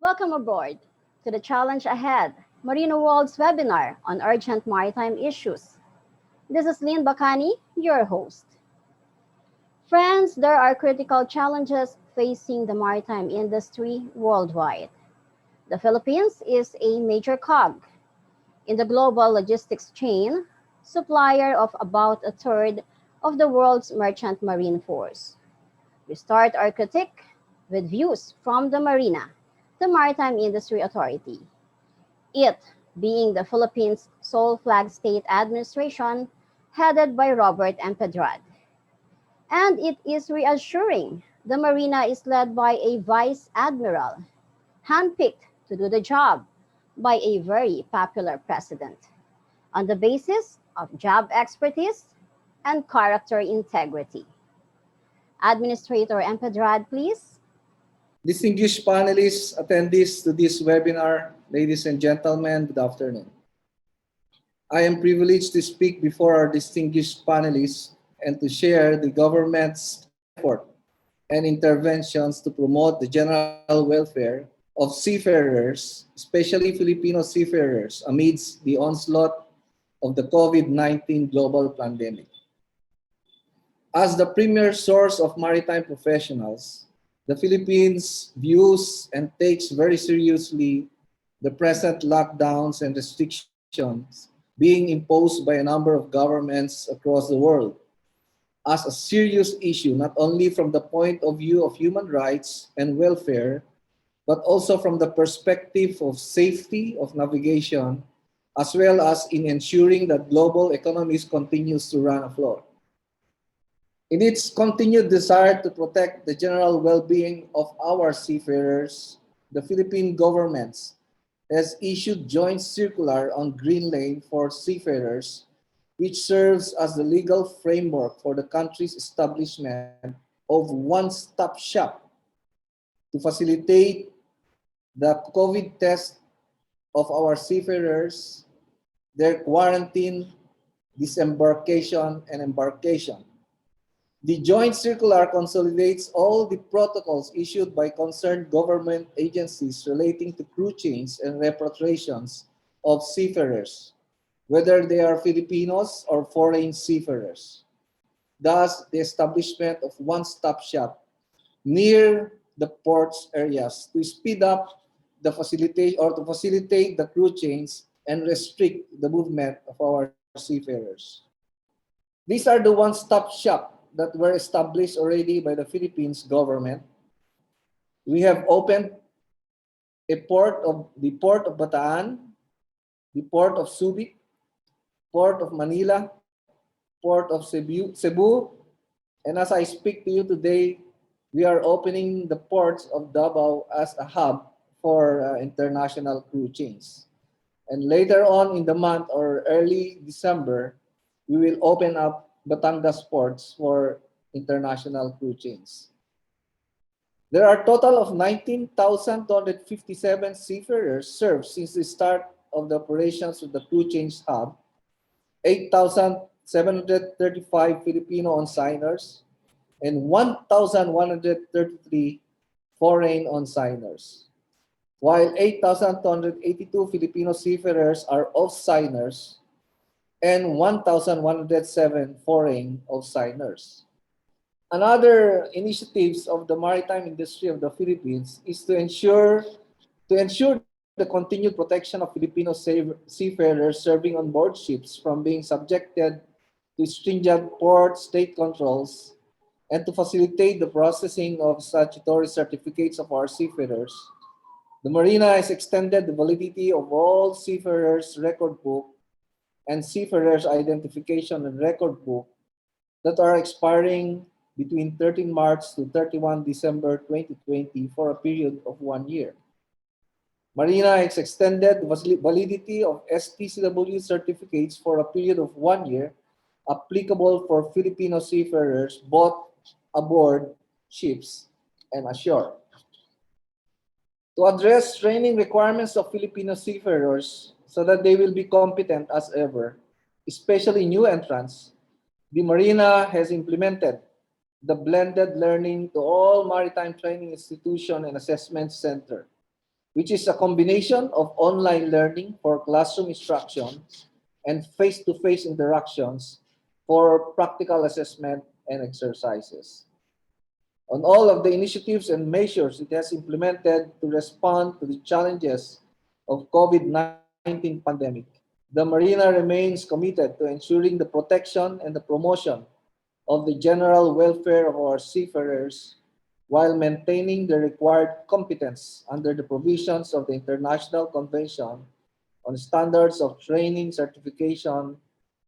Welcome aboard to the Challenge Ahead, Marinoworld's webinar on urgent maritime issues. This is Lynn Bacani, your host. Friends, there are critical challenges facing the maritime industry worldwide. The Philippines is a major cog in the global logistics chain, supplier of about a third of the world's merchant marine force. We start our critique with views from the Marina, the Maritime Industry Authority. It being the Philippines' sole flag state administration headed by Robert M. Pedrad. And it is reassuring the Marina is led by a vice admiral, handpicked to do the job by a very popular president on the basis of job expertise and character integrity. Administrator M. Pedrad, please. Distinguished panelists, attendees to this webinar, ladies and gentlemen, good afternoon. I am privileged to speak before our distinguished panelists and to share the government's effort and interventions to promote the general welfare of seafarers, especially Filipino seafarers, amidst the onslaught of the COVID-19 global pandemic. As the premier source of maritime professionals, the Philippines views and takes very seriously the present lockdowns and restrictions being imposed by a number of governments across the world as a serious issue, not only from the point of view of human rights and welfare, but also from the perspective of safety of navigation, as well as in ensuring that global economies continues to run afloat. In its continued desire to protect the general well-being of our seafarers, the Philippine government has issued joint circular on Green Lane for seafarers, which serves as the legal framework for the country's establishment of one-stop shop to facilitate the COVID test of our seafarers, their quarantine, disembarkation, and embarkation. The joint circular consolidates all the protocols issued by concerned government agencies relating to crew change and repatriations of seafarers, whether they are Filipinos or foreign seafarers. Thus, the establishment of one-stop shop near the ports areas to speed up the facilitate the crew change and restrict the movement of our seafarers. These are the one-stop shop that were established already by the Philippines government. We have opened the port of Bataan, the port of Subic, port of Manila, port of Cebu, and as I speak to you today, we are opening the ports of Davao as a hub for international crew change. And later on in the month or early December, we will open up Batangas ports for international crew change. There are a total of 19,257 seafarers served since the start of the operations of the crew change hub, 8,735 Filipino on-signers, and 1,133 foreign on-signers, while 8,282 Filipino seafarers are off-signers and 1,107 foreign off-signers. Another initiatives of the maritime industry of the Philippines is to ensure the continued protection of Filipino seafarers serving on board ships from being subjected to stringent port state controls and to facilitate the processing of statutory certificates of our seafarers. The Marina has extended the validity of all seafarers' record book and seafarers' identification and record book that are expiring between 13 March to 31 December 2020 for a period of 1 year. Marina has extended the validity of STCW certificates for a period of 1 year applicable for Filipino seafarers both aboard ships and ashore. To address training requirements of Filipino seafarers so that they will be competent as ever, especially new entrants, the Marina has implemented the blended learning to all maritime training institution and assessment center, which is a combination of online learning for classroom instruction and face-to-face interactions for practical assessment and exercises. On all of the initiatives and measures it has implemented to respond to the challenges of COVID-19 pandemic, the Marina remains committed to ensuring the protection and the promotion of the general welfare of our seafarers while maintaining the required competence under the provisions of the International Convention on Standards of Training, Certification,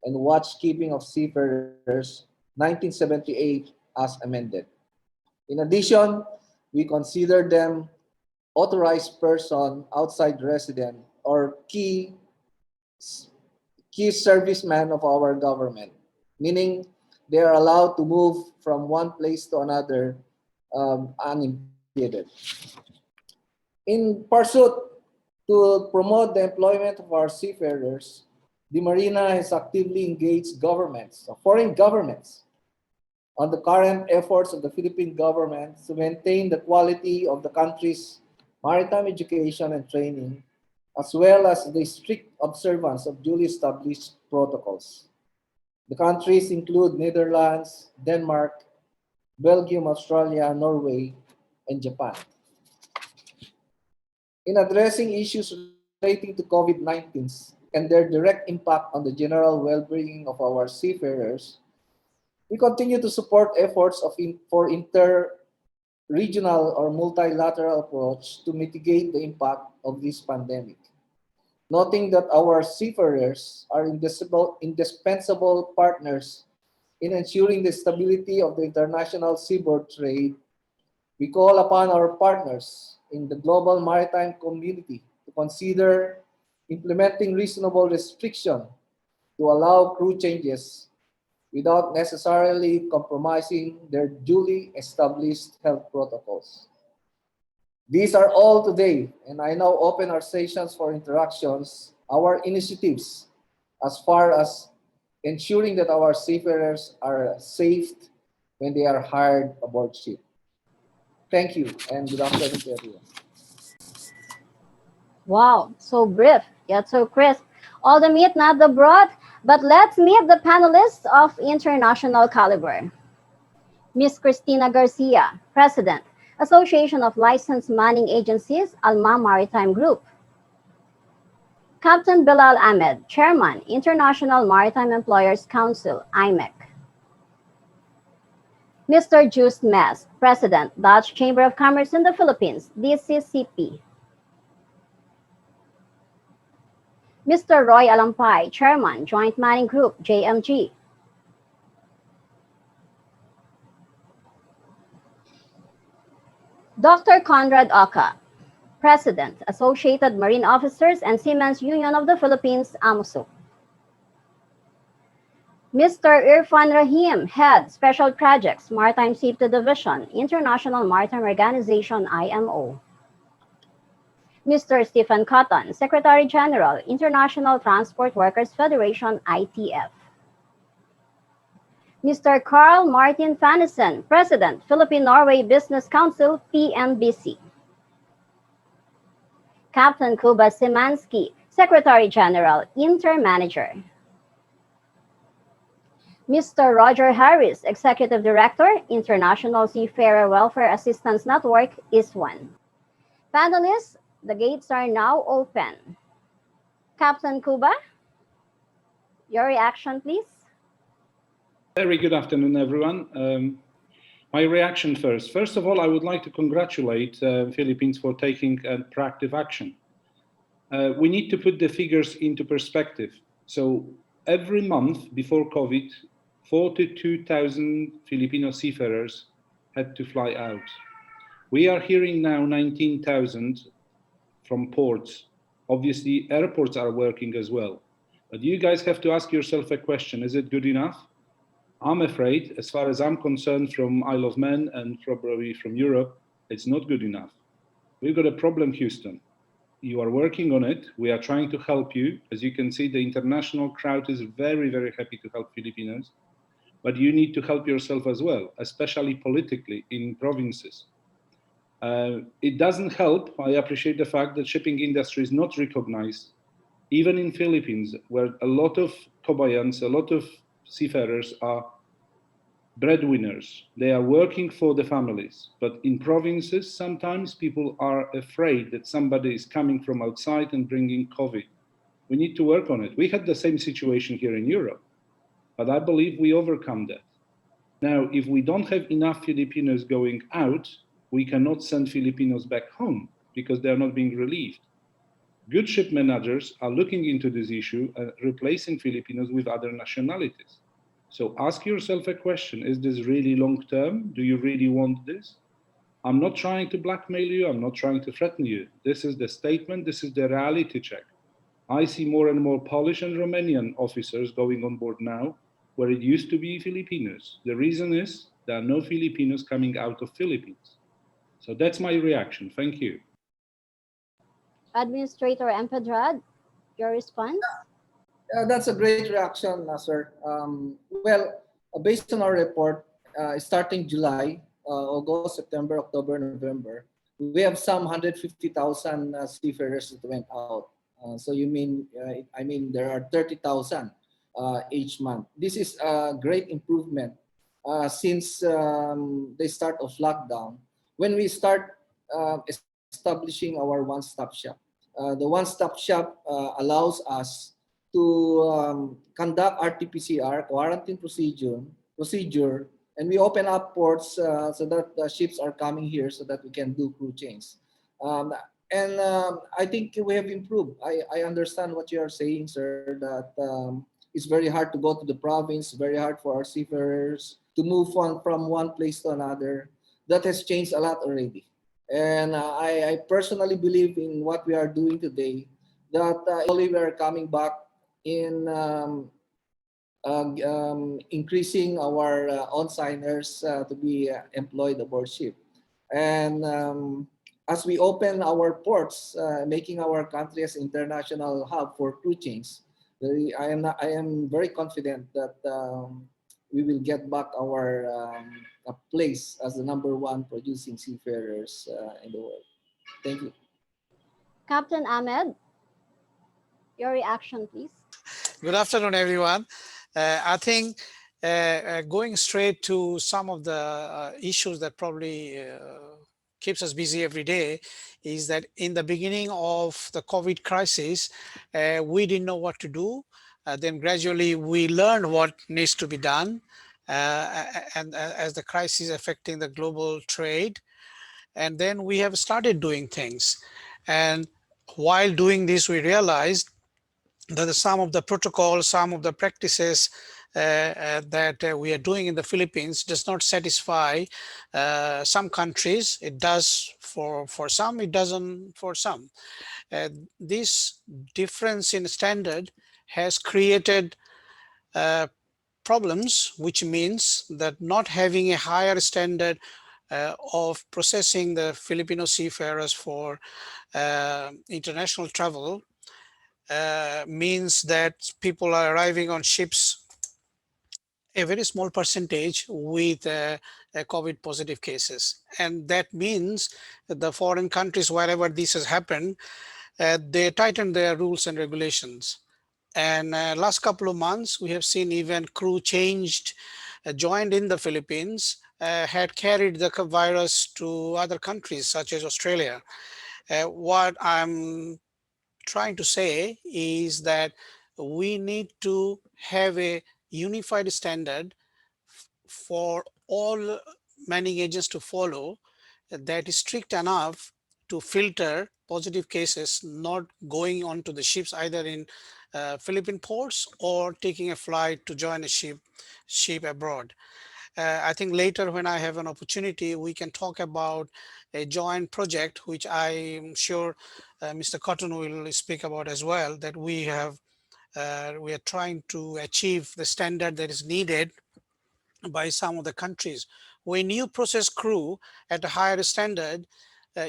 and Watchkeeping of Seafarers, 1978, as amended. In addition, we consider them authorized person outside resident or key servicemen of our government, meaning they are allowed to move from one place to another unimpeded. In pursuit to promote the employment of our seafarers, the Marina has actively engaged governments, foreign governments, on the current efforts of the Philippine government to maintain the quality of the country's maritime education and training, as well as the strict observance of duly established protocols. The countries include Netherlands, Denmark, Belgium, Australia, Norway, and Japan. In addressing issues relating to COVID-19 and their direct impact on the general well-being of our seafarers, we continue to support efforts for inter-regional or multilateral approach to mitigate the impact of this pandemic, noting that our seafarers are indispensable partners in ensuring the stability of the international seaboard trade. We call upon our partners in the global maritime community to consider implementing reasonable restriction to allow crew changes without necessarily compromising their duly established health protocols. These are all today, and I now open our sessions for interactions, our initiatives as far as ensuring that our seafarers are safe when they are hired aboard ship. Thank you, and good afternoon to everyone. Wow, so brief, yet so crisp. All the meat, not the broth. But let's meet the panelists of international caliber. Ms. Cristina Garcia, President, Association of Licensed Manning Agencies, Alma Maritime Group. Captain Bilal Ahmed, Chairman, International Maritime Employers Council, IMEC. Mr. Just Mes, President, Dutch Chamber of Commerce in the Philippines, DCCP. Mr. Roy Alampay, Chairman, Joint Manning Group, JMG. Dr. Conrad Oka, President, Associated Marine Officers and Seamen's Union of the Philippines, AMOSUC. Mr. Irfan Rahim, Head, Special Projects, Maritime Safety Division, International Maritime Organization, IMO. Mr. Stephen Cotton, Secretary General, International Transport Workers Federation, ITF. Mr. Carl Martin Fannesen, President, Philippine-Norway Business Council, PNBC. Captain Kuba Simansky, Secretary General, Intermanager. Mr. Roger Harris, Executive Director, International Seafarer Welfare Assistance Network, ISWAN. Panelists, the gates are now open. Captain Kuba, your reaction, please. Very good afternoon, everyone. My reaction first. First of all, I would like to congratulate Philippines for taking proactive action. We need to put the figures into perspective. So every month before COVID, 42,000 Filipino seafarers had to fly out. We are hearing now 19,000 from ports. Obviously, airports are working as well. But you guys have to ask yourself a question, is it good enough? I'm afraid, as far as I'm concerned, from Isle of Man and probably from Europe, it's not good enough. We've got a problem, Houston. You are working on it. We are trying to help you. As you can see, the international crowd is very, very happy to help Filipinos. But you need to help yourself as well, especially politically in provinces. It doesn't help. I appreciate the fact that shipping industry is not recognized, even in Philippines, where a lot of kabayans, a lot of seafarers are breadwinners. They are working for the families. But in provinces, sometimes people are afraid that somebody is coming from outside and bringing COVID. We need to work on it. We had the same situation here in Europe, but I believe we overcome that. Now, if we don't have enough Filipinos going out, we cannot send Filipinos back home because they are not being relieved. Good ship managers are looking into this issue and replacing Filipinos with other nationalities. So ask yourself a question, is this really long term? Do you really want this? I'm not trying to blackmail you, I'm not trying to threaten you. This is the statement, this is the reality check. I see more and more Polish and Romanian officers going on board now, where it used to be Filipinos. The reason is there are no Filipinos coming out of Philippines. So that's my reaction. Thank you. Administrator Empedrad, your response? That's a great reaction, sir. Well, based on our report, starting July, August, September, October, November, we have some 150,000 seafarers that went out. So you mean, I mean, there are 30,000 each month. This is a great improvement since the start of lockdown. When we start establishing our one-stop shop, the one-stop shop allows us to conduct RT-PCR quarantine procedure, and we open up ports so that the ships are coming here so that we can do crew change. Um, and I think we have improved. I understand what you are saying, sir, that it's very hard to go to the province, very hard for our seafarers to move on from one place to another. That has changed a lot already. And I personally believe in what we are doing today, that slowly we are coming back in increasing our on-signers to be employed aboard ship. And as we open our ports, making our country as international hub for crew change, I am very confident that we will get back our place as the number one producing seafarers in the world. Thank you. Captain Ahmed, your reaction, please. Good afternoon, everyone. I think going straight to some of the issues that probably keeps us busy every day is that in the beginning of the COVID crisis, we didn't know what to do. Then gradually we learned what needs to be done. And as the crisis affecting the global trade, and then we have started doing things. And while doing this, we realized that some of the protocols, some of the practices that we are doing in the Philippines does not satisfy some countries. It does for some, it doesn't for some. This difference in standard has created problems, which means that not having a higher standard of processing the Filipino seafarers for international travel means that people are arriving on ships, a very small percentage with COVID positive cases. And that means that the foreign countries, wherever this has happened, they tighten their rules and regulations. And last couple of months, we have seen even crew changed, joined in the Philippines, had carried the virus to other countries such as Australia. What I'm trying to say is that we need to have a unified standard for all manning agents to follow that is strict enough to filter positive cases not going onto the ships either in Philippine ports or taking a flight to join a ship abroad. I think later when I have an opportunity, we can talk about a joint project, which I'm sure Mr. Cotton will speak about as well, that we are trying to achieve the standard that is needed by some of the countries. When you process crew at a higher standard,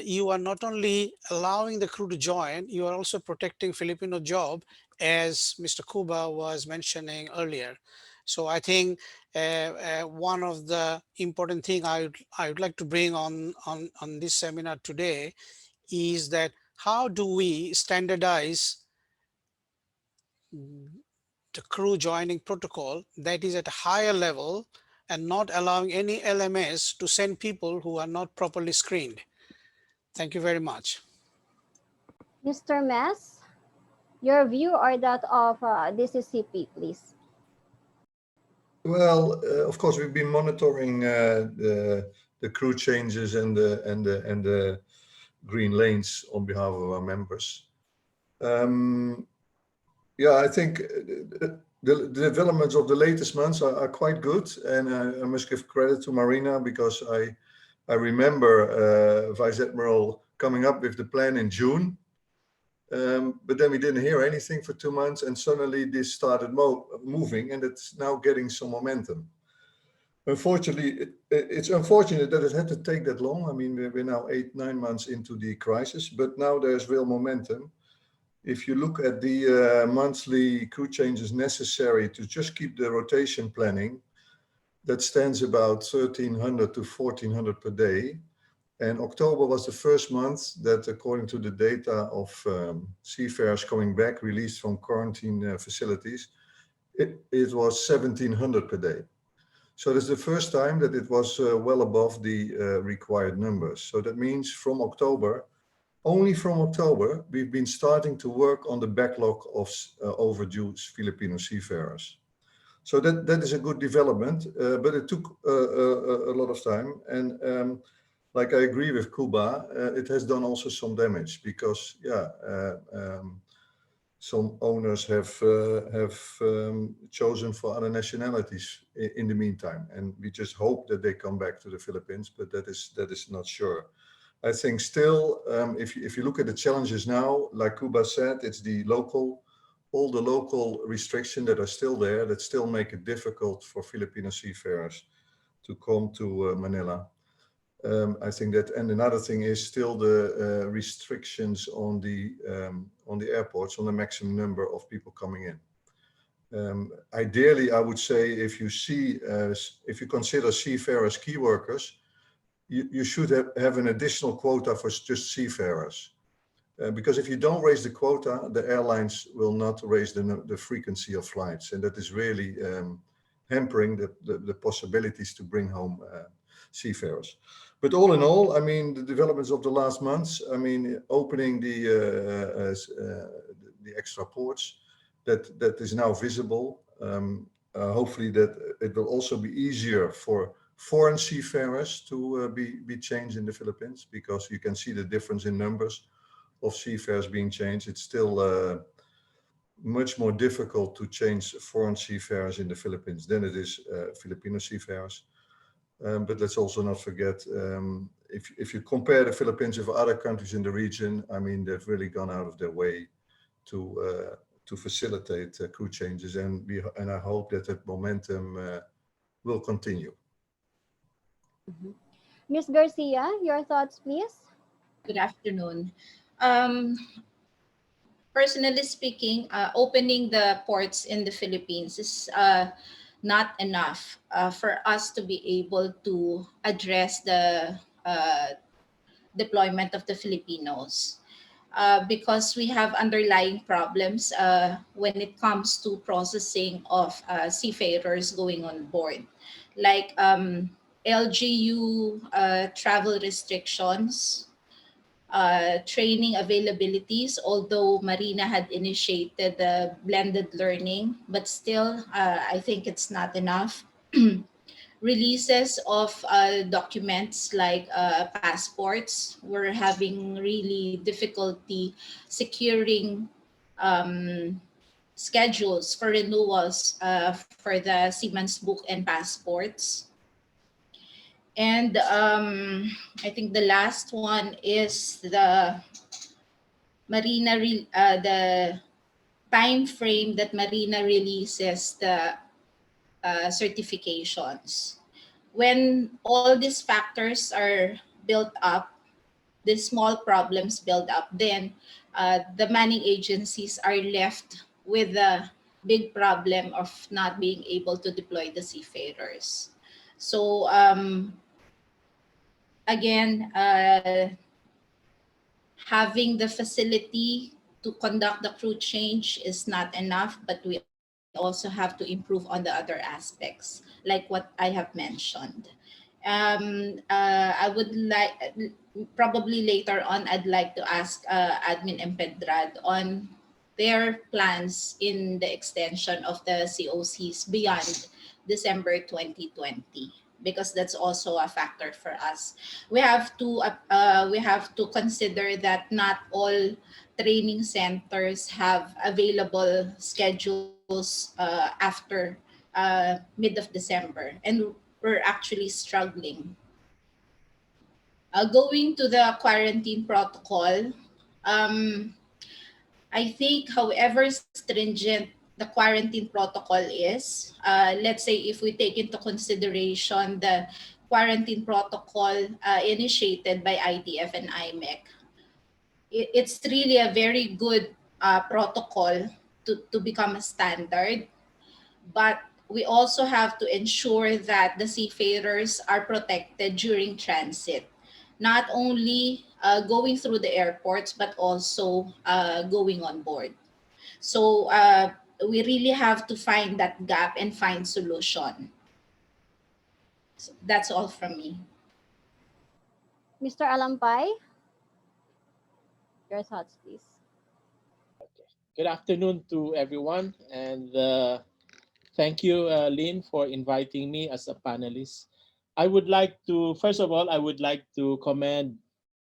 you are not only allowing the crew to join, you are also protecting Filipino job, as Mr. Kuba was mentioning earlier. So I think one of the important thing I would like to bring on this seminar today is that how do we standardize the crew joining protocol that is at a higher level and not allowing any LMS to send people who are not properly screened. Thank you very much. Mr. Mess, your view or that of DCCP, please. Well, of course, we've been monitoring the crew changes and the green lanes on behalf of our members. Yeah, I think the developments of the latest months are quite good, and I must give credit to Marina because I remember Vice Admiral coming up with the plan in June, but then we didn't hear anything for 2 months, and suddenly this started moving, and it's now getting some momentum. Unfortunately, it's unfortunate that it had to take that long. I mean, we're now 8-9 months into the crisis, but now there's real momentum. If you look at the monthly crew changes necessary to just keep the rotation planning, that stands about 1,300 to 1,400 per day. And October was the first month that, according to the data of seafarers coming back, released from quarantine facilities, it was 1,700 per day. So that's the first time that it was well above the required numbers. So that means from October, only from October, we've been starting to work on the backlog of overdue Filipino seafarers. So that is a good development, but it took a lot of time. And like I agree with Cuba, it has done also some damage because, some owners have chosen for other nationalities in the meantime, and we just hope that they come back to the Philippines, but that is not sure. I think still, if you look at the challenges now, like Cuba said, it's all the local restrictions that are still there that still make it difficult for Filipino seafarers to come to Manila. I think that, and another thing is still the restrictions on the airports on the maximum number of people coming in. Ideally, I would say if you consider seafarers key workers, you should have an additional quota for just seafarers. Because if you don't raise the quota, the airlines will not raise the frequency of flights. And that is really hampering the possibilities to bring home seafarers. But all in all, I mean, the developments of the last months, I mean, opening the extra ports, that is now visible. Hopefully that it will also be easier for foreign seafarers to be changed in the Philippines, because you can see the difference in numbers of seafarers being changed. It's still much more difficult to change foreign seafarers in the Philippines than it is Filipino seafarers. But let's also not forget, if you compare the Philippines with other countries in the region, I mean, they've really gone out of their way to facilitate crew changes, and I hope that momentum will continue. Ms. Garcia, your thoughts, please. Good afternoon. Personally speaking, opening the ports in the Philippines is not enough for us to be able to address the deployment of the Filipinos. Because we have underlying problems when it comes to processing of seafarers going on board, like LGU travel restrictions, training availabilities, although Marina had initiated the blended learning, but still, I think it's not enough. Releases of documents like passports, we're having really difficulty securing schedules for renewals for the Seaman's Book and passports. And I think the last one is the Marina, the time frame that Marina releases the certifications. When all these factors are built up, these small problems build up, then the manning agencies are left with the big problem of not being able to deploy the seafarers. So again, having the facility to conduct the crew change is not enough, but we also have to improve on the other aspects, like what I have mentioned. I would like, probably later on, I'd like to ask Admin and Pedrad on their plans in the extension of the COCs beyond December 2020, because that's also a factor for us. We have to consider that not all training centers have available schedules after mid of December, and we're actually struggling. Going to the quarantine protocol, um, I think, however stringent the quarantine protocol is, let's say if we take into consideration the quarantine protocol initiated by IDF and IMEC, it's really a very good protocol to become a standard. But we also have to ensure that the seafarers are protected during transit, not only going through the airports, but also going on board. So we really have to find that gap and find solution. So that's all from me. Mr. Alampay, your thoughts, please. Good afternoon to everyone, and thank you, Lynn, for inviting me as a panelist. I would like to, first of all, I would like to commend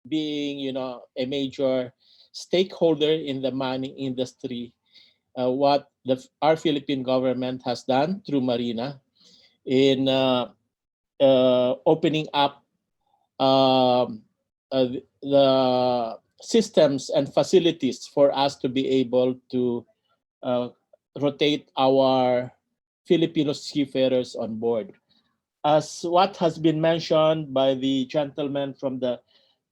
being, a major stakeholder in the mining industry, what our Philippine government has done through Marina in opening up the systems and facilities for us to be able to rotate our Filipino seafarers on board. As what has been mentioned by the gentleman from the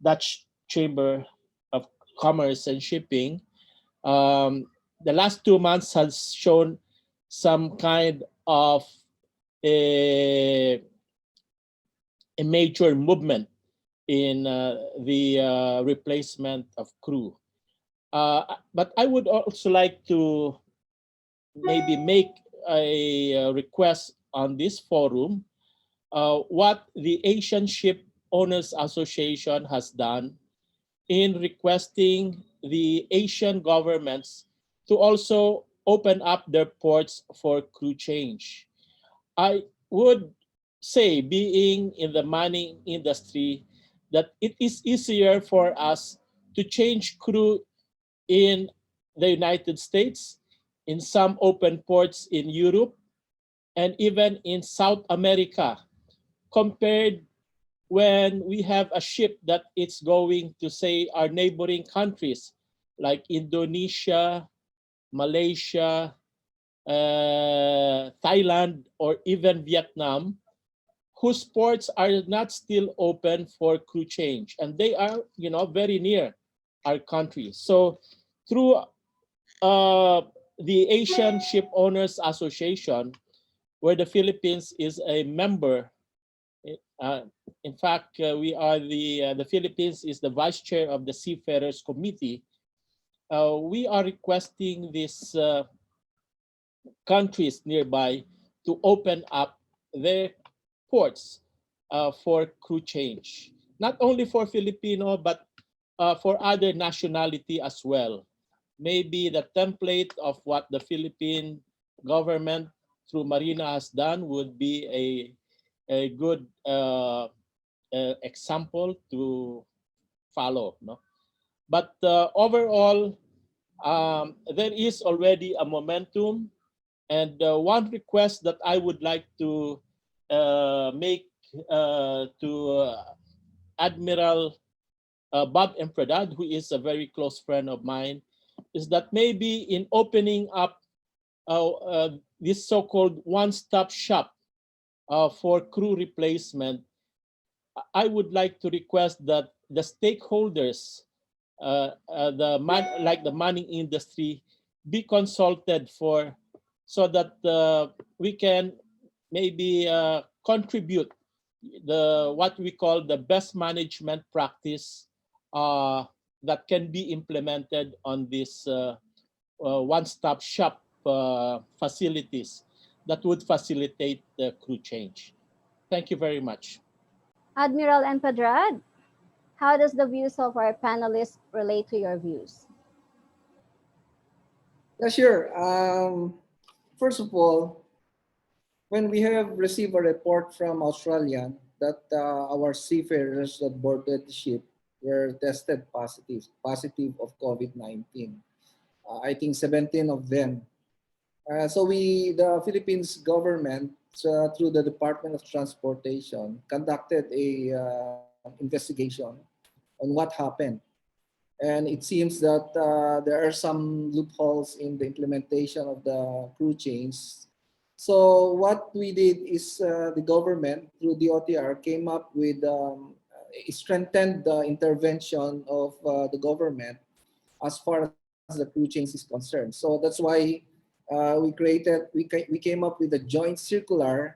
Dutch Chamber of Commerce and Shipping, the last 2 months has shown some kind of a major movement in the replacement of crew. But I would also like to maybe make a request on this forum, what the Asian Ship Owners Association has done in requesting the Asian governments to also open up their ports for crew change. I would say, being in the mining industry, that it is easier for us to change crew in the United States, in some open ports in Europe, and even in South America, compared when we have a ship that it's going to, say, our neighboring countries like Indonesia, Malaysia, Thailand, or even Vietnam, whose ports are not still open for crew change, and they are, very near our country. So through the Asian Ship Owners Association, where the Philippines is a member, in fact, we are the Philippines is the vice chair of the Seafarers Committee. We are requesting these countries nearby to open up their ports for crew change, not only for Filipino, but for other nationality as well. Maybe the template of what the Philippine government through Marina has done would be a good example to follow. No? But overall, there is already a momentum. And one request that I would like to make to Admiral Bob Empredad, who is a very close friend of mine, is that maybe in opening up this so-called one-stop shop for crew replacement, I would like to request that the stakeholders, like the mining industry, be consulted for so that we can maybe contribute the what we call the best management practice that can be implemented on this one-stop shop facilities that would facilitate the crew change. Thank you very much. Admiral and Pedrad, how does the views of our panelists relate to your views? Yeah, sure. First of all, when we have received a report from Australia that our seafarers that boarded the ship were tested positive of COVID-19. I think 17 of them. So the Philippines government, through the Department of Transportation, conducted a investigation on what happened. And it seems that there are some loopholes in the implementation of the crew change. So what we did is the government, through the OTR, came up with strengthened the intervention of the government as far as the crew change is concerned. So that's why we came up with a joint circular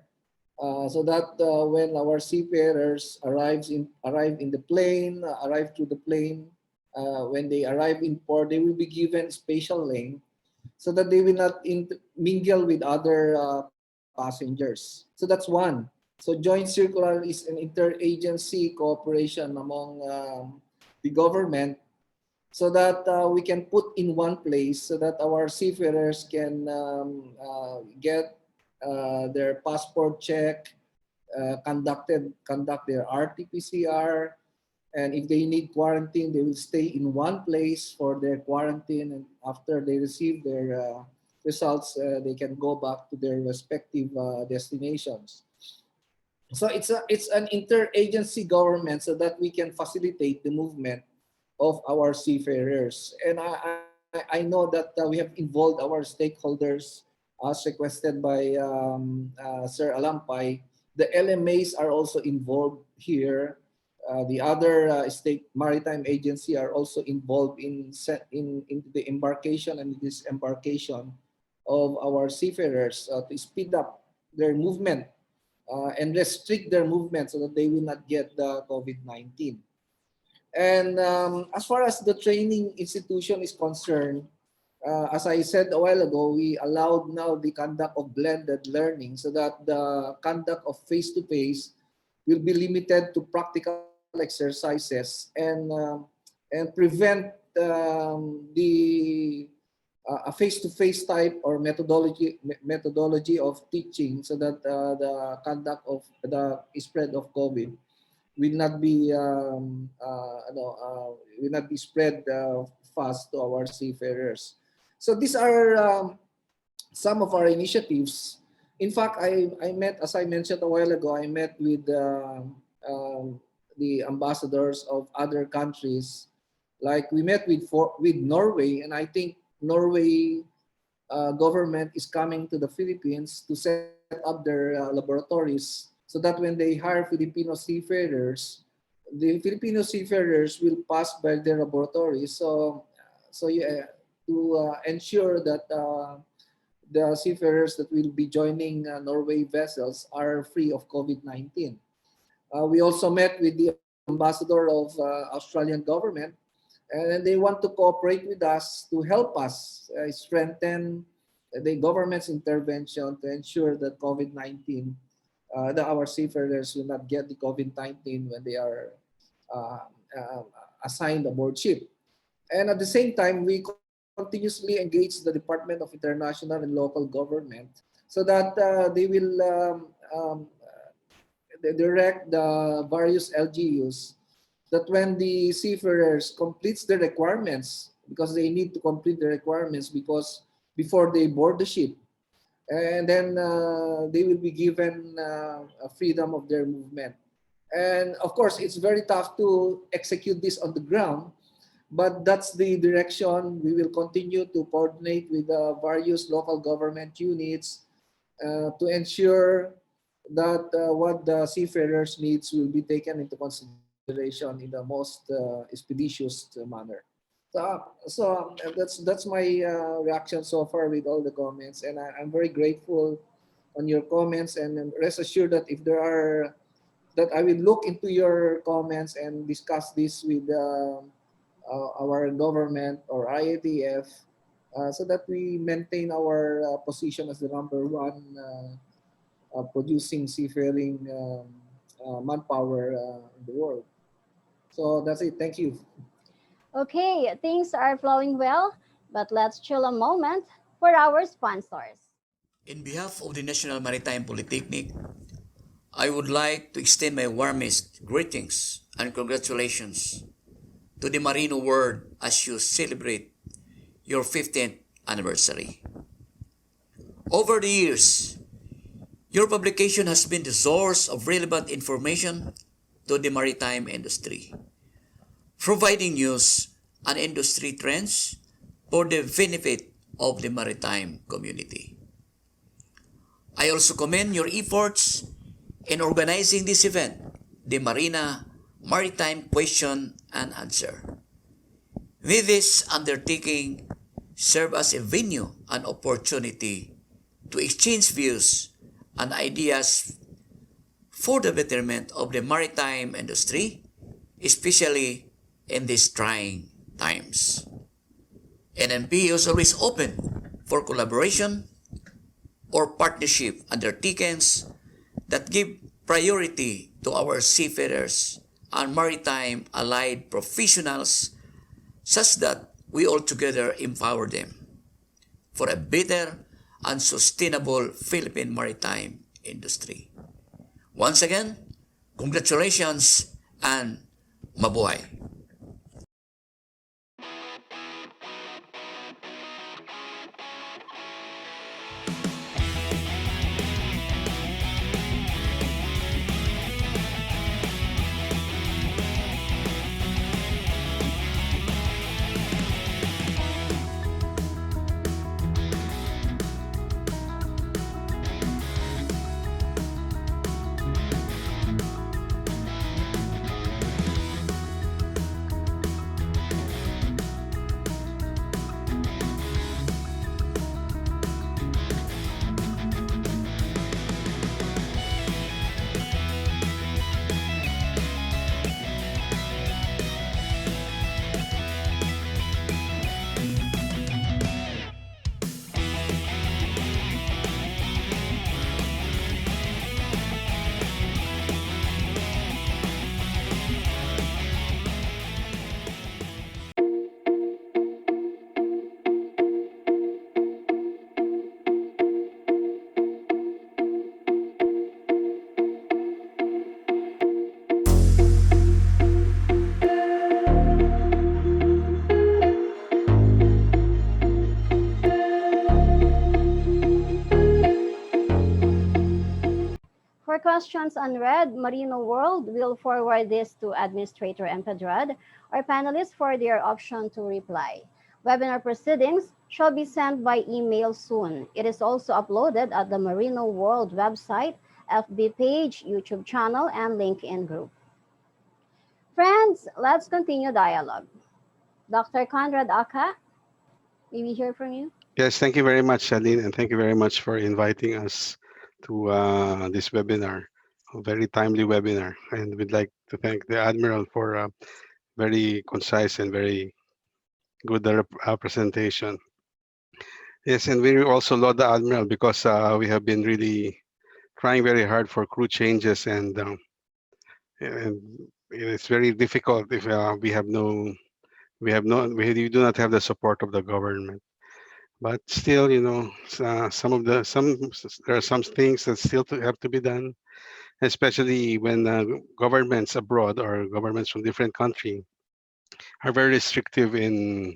so that when our seafarers arrive in the plane, arrive to the plane, when they arrive in port, they will be given spatial lane so that they will not mingle with other passengers. So that's one. So joint circular is an interagency cooperation among the government so that we can put in one place so that our seafarers can get their passport check, conduct their RT-PCR, and if they need quarantine, they will stay in one place for their quarantine, and after they receive their results, they can go back to their respective destinations. So it's an interagency government so that we can facilitate the movement of our seafarers. And I know that we have involved our stakeholders as requested by Sir Alampay. The LMAs are also involved here. The other state maritime agency are also involved in the embarkation and disembarkation of our seafarers to speed up their movement and restrict their movement so that they will not get the COVID-19. And as far as the training institution is concerned, as I said a while ago, we allowed now the conduct of blended learning so that the conduct of face-to-face will be limited to practical exercises and prevent the a face-to-face type or methodology of teaching so that the conduct of the spread of COVID will not be will not be spread fast to our seafarers. So these are some of our initiatives. In fact, I met, as I mentioned a while ago, I met with the ambassadors of other countries. Like we met with Norway, and I think Norway government is coming to the Philippines to set up their laboratories so that when they hire Filipino seafarers, the Filipino seafarers will pass by their laboratories. So yeah, to ensure that the seafarers that will be joining Norway vessels are free of COVID-19. We also met with the ambassador of Australian government, and they want to cooperate with us to help us strengthen the government's intervention to ensure that COVID-19, that our seafarers will not get the COVID-19 when they are uh, uh, assigned aboard ship. And at the same time, we continuously engage the Department of International and Local Government so that they will direct the various LGUs that when the seafarers completes the requirements, because they need to complete the requirements because before they board the ship, and then they will be given a freedom of their movement. And of course, it's very tough to execute this on the ground, but that's the direction. We will continue to coordinate with the various local government units to ensure that what the seafarers needs will be taken into consideration in the most expeditious manner. So That's my reaction so far with all the comments, and I'm very grateful on your comments. And rest assured that if there are that I will look into your comments and discuss this with our government or IATF, so that we maintain our position as the number one producing seafaring manpower in the world. So that's it. Thank you. Okay, things are flowing well, but let's chill a moment for our sponsors. In behalf of the National Maritime Polytechnic, I would like to extend my warmest greetings and congratulations to the Marinoworld as you celebrate your 15th anniversary. Over the years, your publication has been the source of relevant information to the maritime industry, providing news and industry trends for the benefit of the maritime community. I also commend your efforts in organizing this event, the Marina Maritime Question and Answer. With this undertaking serve as a venue and opportunity to exchange views and ideas for the betterment of the maritime industry, especially in these trying times. NMP is always open for collaboration or partnership undertakings that give priority to our seafarers and maritime allied professionals such that we all together empower them for a better and sustainable Philippine maritime industry. Once again, congratulations and mabuhay! For questions unread, Marinoworld will forward this to Administrator Empedrad, our panelists, for their option to reply. Webinar proceedings shall be sent by email soon. It is also uploaded at the Marinoworld website, FB page, YouTube channel, and LinkedIn group. Friends, let's continue dialogue. Dr. Conrad Aka, may we hear from you? Yes, thank you very much, Aline, and thank you very much for inviting us to this webinar, a very timely webinar. And we'd like to thank the Admiral for a very concise and very good presentation. Yes, and we also laud the Admiral because we have been really trying very hard for crew changes, and it's very difficult if we do not have the support of the government. But still, there are some things that still have to be done, especially when governments abroad or governments from different countries are very restrictive in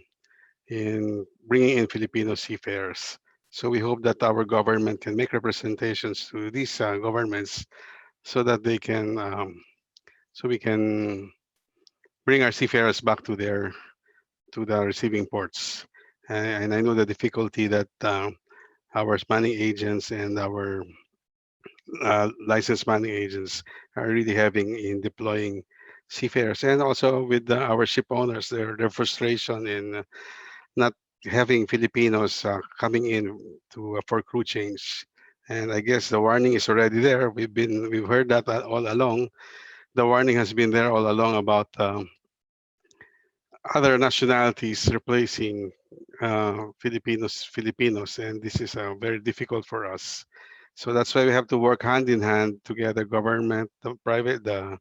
bringing in Filipino seafarers. So we hope that our government can make representations to these governments so that we can bring our seafarers back to the receiving ports. And I know the difficulty that our spanning agents and our licensed spanning agents are really having in deploying seafarers, and also with our ship owners, their frustration in not having Filipinos coming in to for crew change. And I guess the warning is already there. We've heard that all along. The warning has been there all along about other nationalities replacing Filipinos, and this is very difficult for us. So that's why we have to work hand in hand together, government, the private, the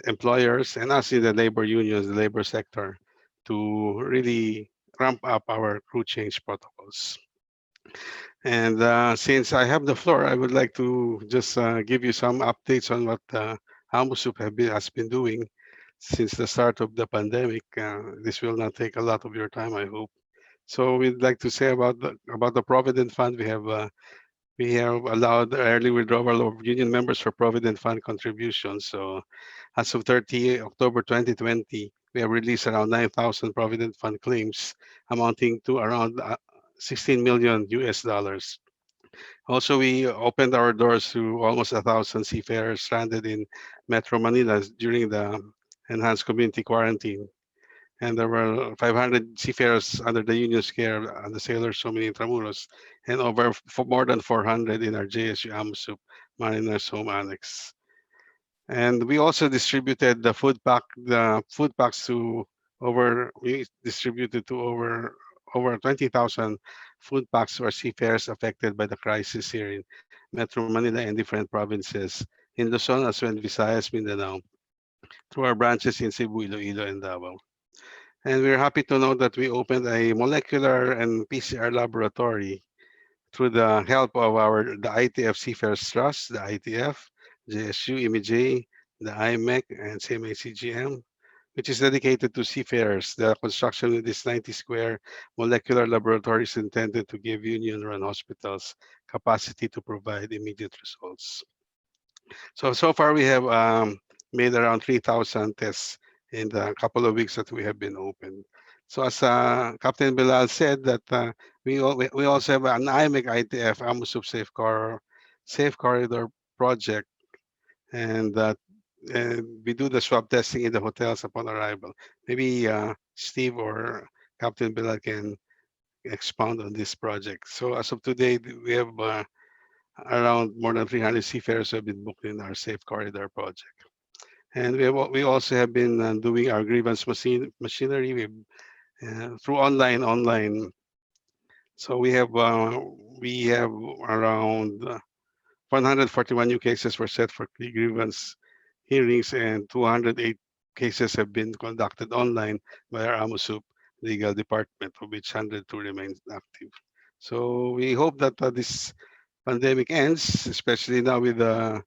employers, and us in the labor unions, the labor sector, to really ramp up our crew change protocols. And since I have the floor, I would like to just give you some updates on what Amusup has been doing since the start of the pandemic. This will not take a lot of your time, I hope. So we'd like to say about the Provident Fund. We have allowed early withdrawal of union members for Provident Fund contributions. So as of 30 October 2020, we have released around 9,000 Provident Fund claims amounting to around 16 million US dollars. Also, we opened our doors to almost 1,000 seafarers stranded in Metro Manila during the enhanced community quarantine. And there were 500 seafarers under the union's care and the sailors, so many Intramuros, and more than 400 in our JSU AMSUP Mariners Home Annex. And we also distributed the food packs to we distributed to over 20,000 food packs to our seafarers affected by the crisis here in Metro Manila and different provinces in Luzon as well as Visayas, Mindanao, through our branches in Cebu, Iloilo, and Davao. And we're happy to know that we opened a molecular and PCR laboratory through the help of the ITF Seafarers Trust, the ITF, JSU, IMEJ, the IMEC, and CMA-CGM, which is dedicated to seafarers. The construction of this 90-square molecular laboratory is intended to give union-run hospitals capacity to provide immediate results. So far we have made around 3,000 tests in the couple of weeks that we have been open. So as Captain Bilal said, that we also have an IMEC ITF AMUSUP Safe Corridor project, and we do the swab testing in the hotels upon arrival. Maybe Steve or Captain Bilal can expound on this project. So as of today, we have around more than 300 seafarers who have been booked in our Safe Corridor project. And we also have been doing our grievance machinery through online. So we have around 141 new cases were set for grievance hearings, and 208 cases have been conducted online by our AMUSUP legal department, of which 102 remain active. So we hope that this pandemic ends, especially now with the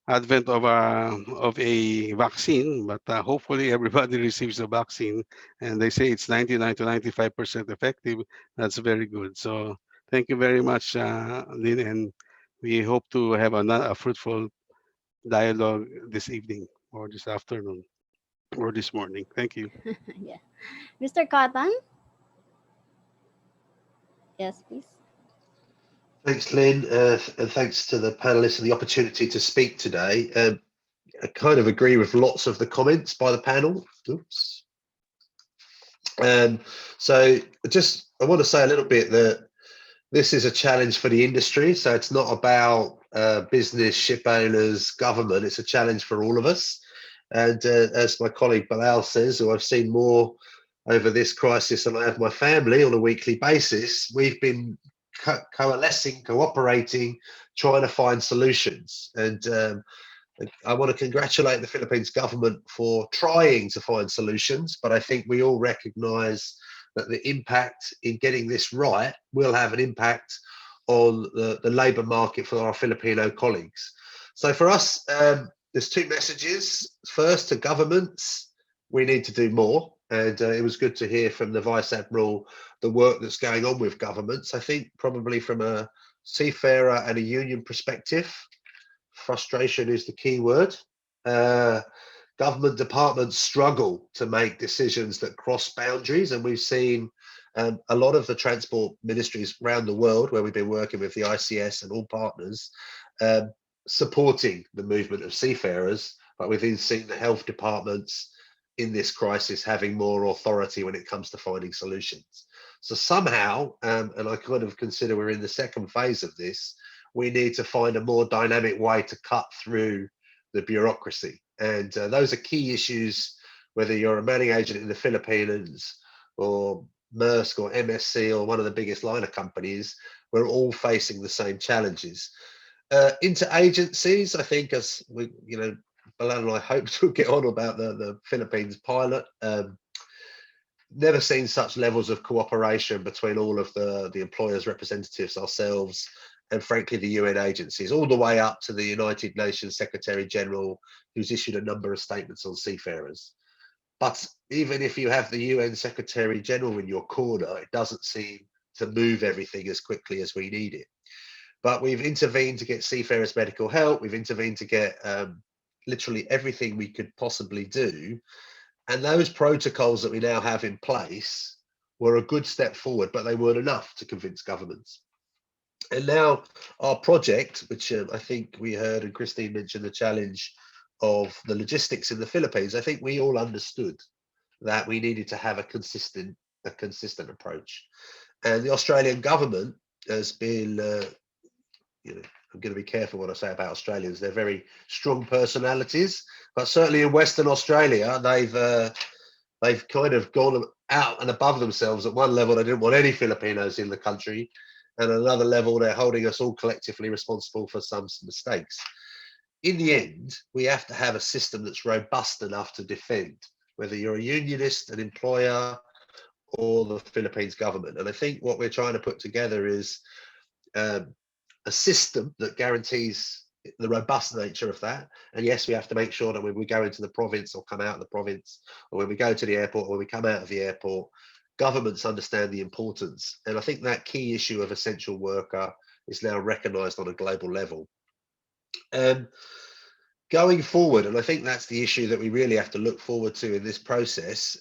advent of a vaccine. But hopefully everybody receives the vaccine, and they say it's 99 to 95% effective. That's very good. So thank you very much, Lynn, and we hope to have a fruitful dialogue this evening or this afternoon or this morning. Thank you. Yeah. Mr. Cotton? Yes, please. Thanks, Lynn, and thanks to the panelists for the opportunity to speak today. I kind of agree with lots of the comments by the panel. Oops. So I want to say a little bit that this is a challenge for the industry. So it's not about business, ship owners, government. It's a challenge for all of us. And as my colleague Bilal says, who I've seen more over this crisis than I have my family on a weekly basis, we've been coalescing, cooperating, trying to find solutions. And I want to congratulate the Philippines government for trying to find solutions, but I think we all recognize that the impact in getting this right will have an impact on the labour market for our Filipino colleagues. So for us, there's two messages. First, to governments, we need to do more. And it was good to hear from the Vice Admiral the work that's going on with governments. I think probably from a seafarer and a union perspective, frustration is the key word. Government departments struggle to make decisions that cross boundaries, and we've seen a lot of the transport ministries around the world where we've been working with the ICS and all partners supporting the movement of seafarers, but we've then seen the health departments in this crisis having more authority when it comes to finding solutions. So somehow, and I kind of consider we're in the second phase of this, we need to find a more dynamic way to cut through the bureaucracy. And those are key issues, whether you're a manning agent in the Philippines or Maersk or MSC or one of the biggest liner companies, we're all facing the same challenges. Interagencies, I think, as we, Bilal and I hope to get on about the Philippines pilot. Never seen such levels of cooperation between all of the employers' representatives, ourselves, and frankly, the UN agencies, all the way up to the United Nations Secretary General, who's issued a number of statements on seafarers. But even if you have the UN Secretary General in your corner, it doesn't seem to move everything as quickly as we need it. But we've intervened to get seafarers medical help. We've intervened to get literally everything we could possibly do. And those protocols that we now have in place were a good step forward, but they weren't enough to convince governments. And now our project, which I think we heard, and Christine mentioned the challenge of the logistics in the Philippines, I think we all understood that we needed to have a consistent approach. And the Australian government has been, I'm going to be careful what I say about Australians. They're very strong personalities, but certainly in Western Australia, they've kind of gone out and above themselves. At one level, they didn't want any Filipinos in the country, and at another level, they're holding us all collectively responsible for some mistakes. In the end, we have to have a system that's robust enough to defend, whether you're a unionist, an employer, or the Philippines government. And I think what we're trying to put together is a system that guarantees the robust nature of that. And yes, we have to make sure that when we go into the province or come out of the province, or when we go to the airport or when we come out of the airport, governments understand the importance. And I think that key issue of essential worker is now recognised on a global level. Going forward, and I think that's the issue that we really have to look forward to in this process,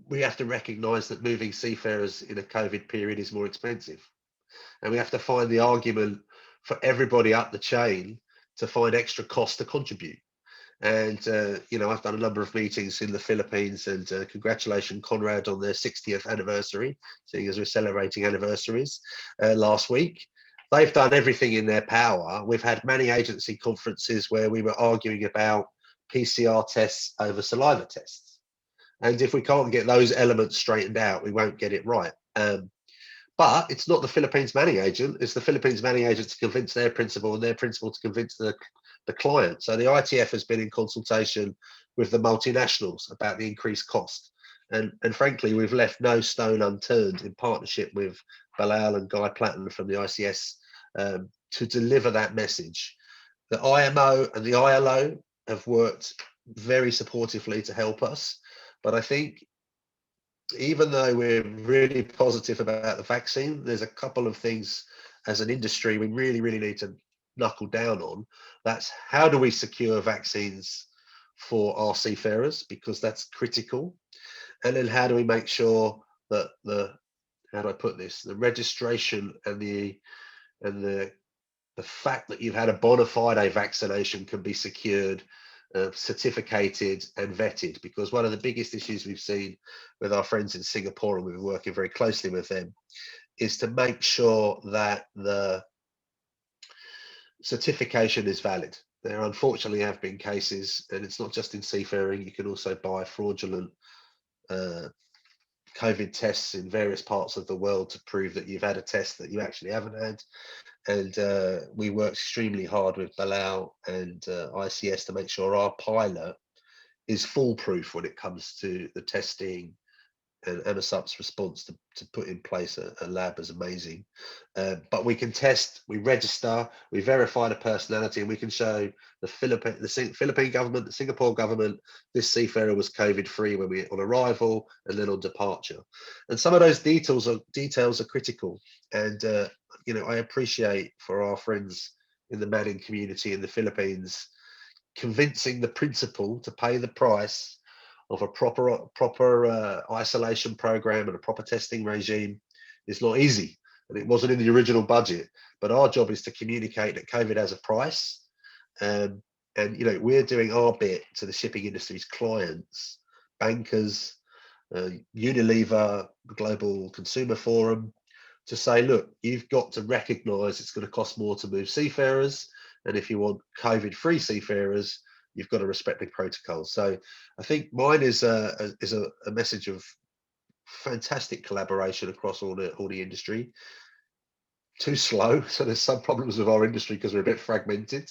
we have to recognise that moving seafarers in a COVID period is more expensive. And we have to find the argument for everybody up the chain to find extra costs to contribute. And, I've done a number of meetings in the Philippines, and congratulations, Conrad, on their 60th anniversary, seeing as we're celebrating anniversaries last week. They've done everything in their power. We've had many agency conferences where we were arguing about PCR tests over saliva tests. And if we can't get those elements straightened out, we won't get it right. But it's not the Philippines manning agent, it's the Philippines manning agent to convince their principal and their principal to convince the client. So the ITF has been in consultation with the multinationals about the increased cost. And frankly, we've left no stone unturned in partnership with Bilal and Guy Platten from the ICS to deliver that message. The IMO and the ILO have worked very supportively to help us. But I think even though we're really positive about the vaccine, there's a couple of things as an industry we really, really need to knuckle down on. That's how do we secure vaccines for our seafarers, because that's critical. And then how do we make sure that the registration and the fact that you've had a bona fide vaccination can be secured, certificated and vetted, because one of the biggest issues we've seen with our friends in Singapore, and we've been working very closely with them, is to make sure that the certification is valid. There unfortunately have been cases, and it's not just in seafaring, you can also buy fraudulent COVID tests in various parts of the world to prove that you've had a test that you actually haven't had. And we work extremely hard with Bilal and ICS to make sure our pilot is foolproof when it comes to the testing, and MSUP's response to put in place a lab is amazing. But we can test, we register, we verify the personality, and we can show the Philippine government, the Singapore government, this seafarer was COVID-free when we on arrival and then on departure. And some of those details are critical. And I appreciate for our friends in the manning community in the Philippines convincing the principal to pay the price of a proper isolation program and a proper testing regime is not easy, and it wasn't in the original budget. But our job is to communicate that COVID has a price, and And we're doing our bit to the shipping industry's clients, bankers, Unilever, the Global Consumer Forum, to say, look, you've got to recognise it's going to cost more to move seafarers, and if you want COVID-free seafarers, you've got to respect the protocols. So I think mine is a message of fantastic collaboration across all the industry. Too slow, so there's some problems with our industry because we're a bit fragmented.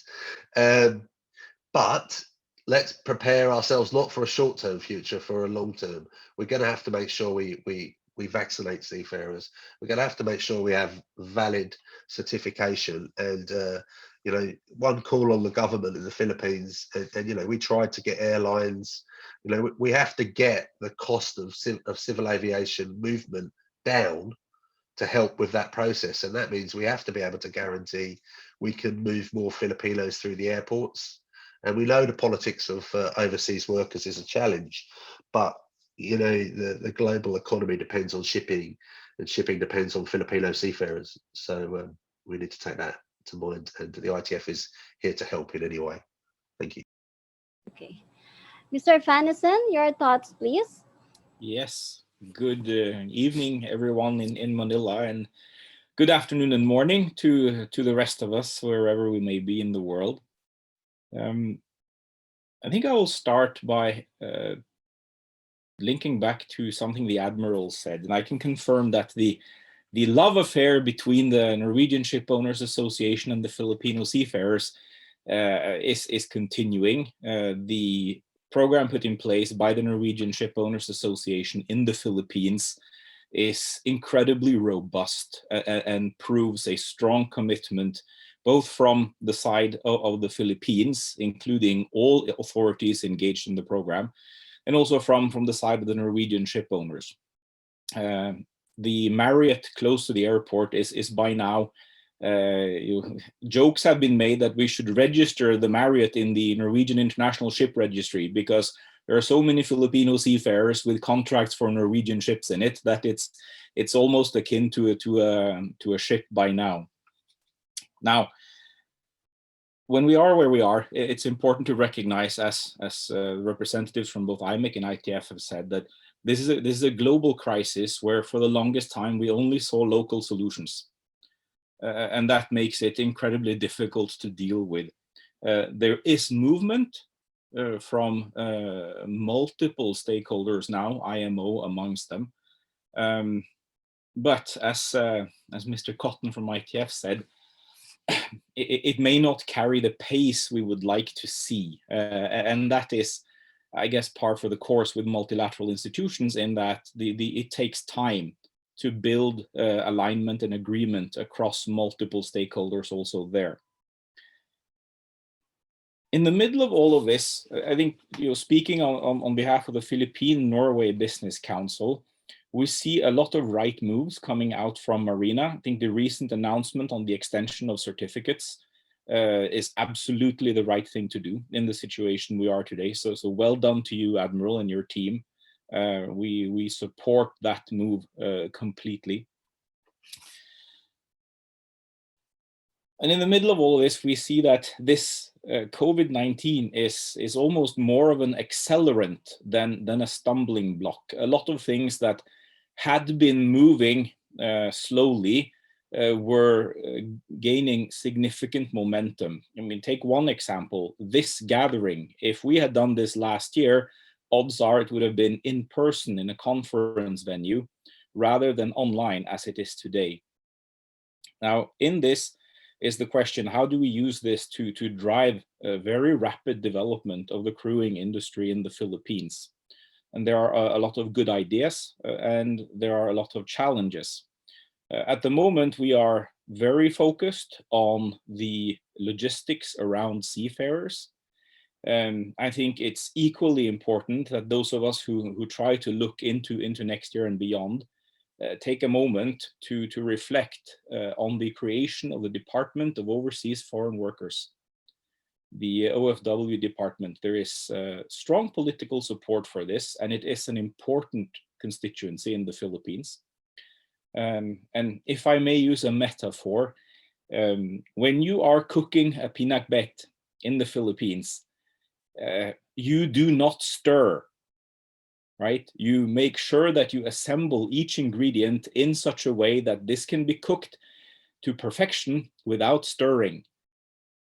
But let's prepare ourselves not for a short-term future, for a long-term. We're going to have to make sure we vaccinate seafarers. We're going to have to make sure we have valid certification. And one call on the government in the Philippines, and we tried to get airlines. We have to get the cost of civil aviation movement down to help with that process, and that means we have to be able to guarantee we can move more Filipinos through the airports. And we know the politics of overseas workers is a challenge, but the global economy depends on shipping, and shipping depends on Filipino seafarers. So we need to take that to mind, and the ITF is here to help in any way. Thank you. Okay. Mr. Fanison, your thoughts, please. Yes. Good evening, everyone in Manila, and good afternoon and morning to the rest of us, wherever we may be in the world. I think I will start by linking back to something the Admiral said, and I can confirm that the love affair between the Norwegian Ship Owners Association and the Filipino seafarers is continuing. The program put in place by the Norwegian Ship Owners Association in the Philippines is incredibly robust and proves a strong commitment both from the side of the Philippines, including all authorities engaged in the program, and also from the side of the Norwegian ship owners. The Marriott close to the airport is by now, jokes have been made that we should register the Marriott in the Norwegian International Ship Registry, because there are so many Filipino seafarers with contracts for Norwegian ships in it that it's almost akin to a ship by now. Now, when we are where we are, it's important to recognize, as representatives from both IMEC and ITF have said, that this is a global crisis where for the longest time we only saw local solutions. And that makes it incredibly difficult to deal with. There is movement from multiple stakeholders now, IMO amongst them. But as Mr. Cotton from ITF said, it may not carry the pace we would like to see. And that is, I guess, par for the course with multilateral institutions, in that it takes time to build alignment and agreement across multiple stakeholders also there. In the middle of all of this, I think, speaking on behalf of the Philippine-Norway Business Council, we see a lot of right moves coming out from Marina. I think the recent announcement on the extension of certificates is absolutely the right thing to do in the situation we are today. So well done to you, Admiral, and your team. We support that move completely. And in the middle of all of this, we see that this COVID-19 is almost more of an accelerant than a stumbling block. A lot of things that had been moving slowly were gaining significant momentum. I mean, take one example, this gathering. If we had done this last year, odds are it would have been in person in a conference venue rather than online as it is today. Now, in this is the question, how do we use this to drive a very rapid development of the crewing industry in the Philippines? And there are a lot of good ideas and there are a lot of challenges. At the moment, we are very focused on the logistics around seafarers. I think it's equally important that those of us who try to look into next year and beyond take a moment to reflect on the creation of the Department of Overseas Foreign Workers, the OFW department. There is strong political support for this, and it is an important constituency in the Philippines. And if I may use a metaphor, when you are cooking a pinakbet, in the Philippines, you do not stir, right? You make sure that you assemble each ingredient in such a way that this can be cooked to perfection without stirring.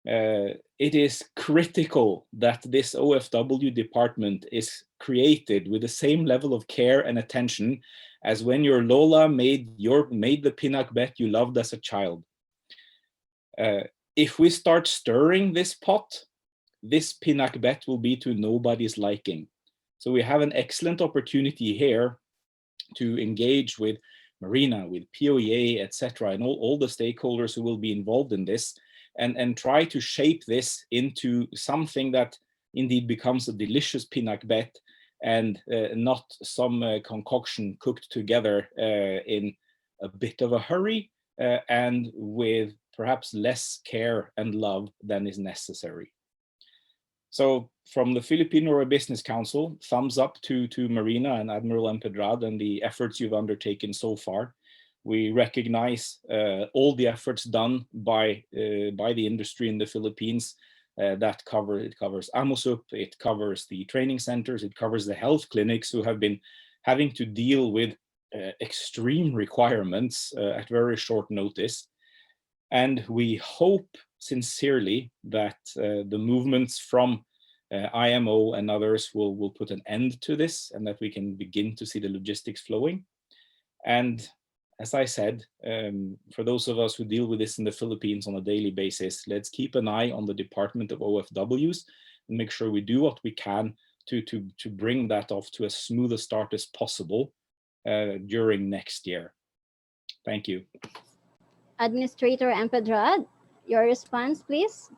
It is critical that this OFW department is created with the same level of care and attention as when your Lola made the pinakbet you loved as a child. If we start stirring this pot, this pinakbet will be to nobody's liking. So we have an excellent opportunity here to engage with Marina, with POEA, etc., and all the stakeholders who will be involved in this, and try to shape this into something that indeed becomes a delicious pinakbet and not some concoction cooked together in a bit of a hurry and with perhaps less care and love than is necessary. So from the Filipino Business Council, thumbs up to Marina and Admiral Empedrad and the efforts you've undertaken so far. We recognize all the efforts done by the industry in the Philippines. It covers AMUSUP, it covers the training centers, it covers the health clinics who have been having to deal with extreme requirements at very short notice. And we hope sincerely that the movements from IMO and others will put an end to this, and that we can begin to see the logistics flowing. And as I said, for those of us who deal with this in the Philippines on a daily basis, let's keep an eye on the Department of OFWs and make sure we do what we can to bring that off to as smooth a start as possible during next year. Thank you. Administrator Empedrad, your response, please.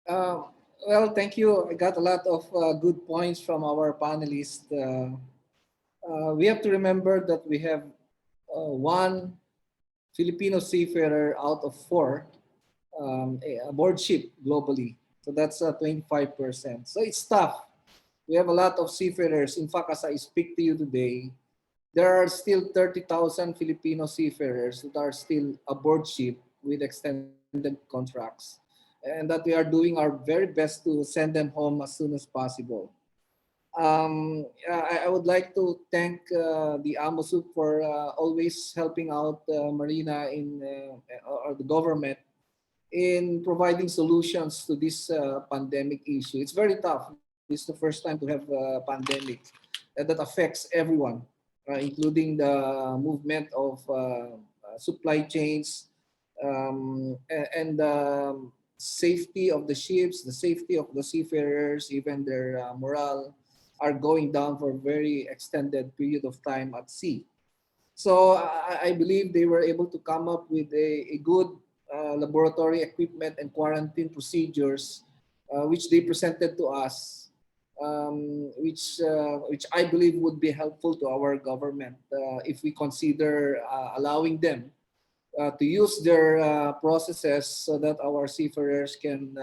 Well, thank you. I got a lot of good points from our panelists. We have to remember that we have one Filipino seafarer out of 4 aboard ship globally. So that's 25%. So it's tough. We have a lot of seafarers. In fact, as I speak to you today, there are still 30,000 Filipino seafarers that are still aboard ship with extended contracts, and that we are doing our very best to send them home as soon as possible. I would like to thank the AMUSUP for always helping out Marina or the government in providing solutions to this pandemic issue. It's very tough. This is the first time to have a pandemic that affects everyone, including the movement of supply chains and safety of the ships, the safety of the seafarers, even their morale are going down for a very extended period of time at sea. So I believe they were able to come up with a good laboratory equipment and quarantine procedures, which they presented to us, which I believe would be helpful to our government if we consider allowing them to use their processes so that our seafarers can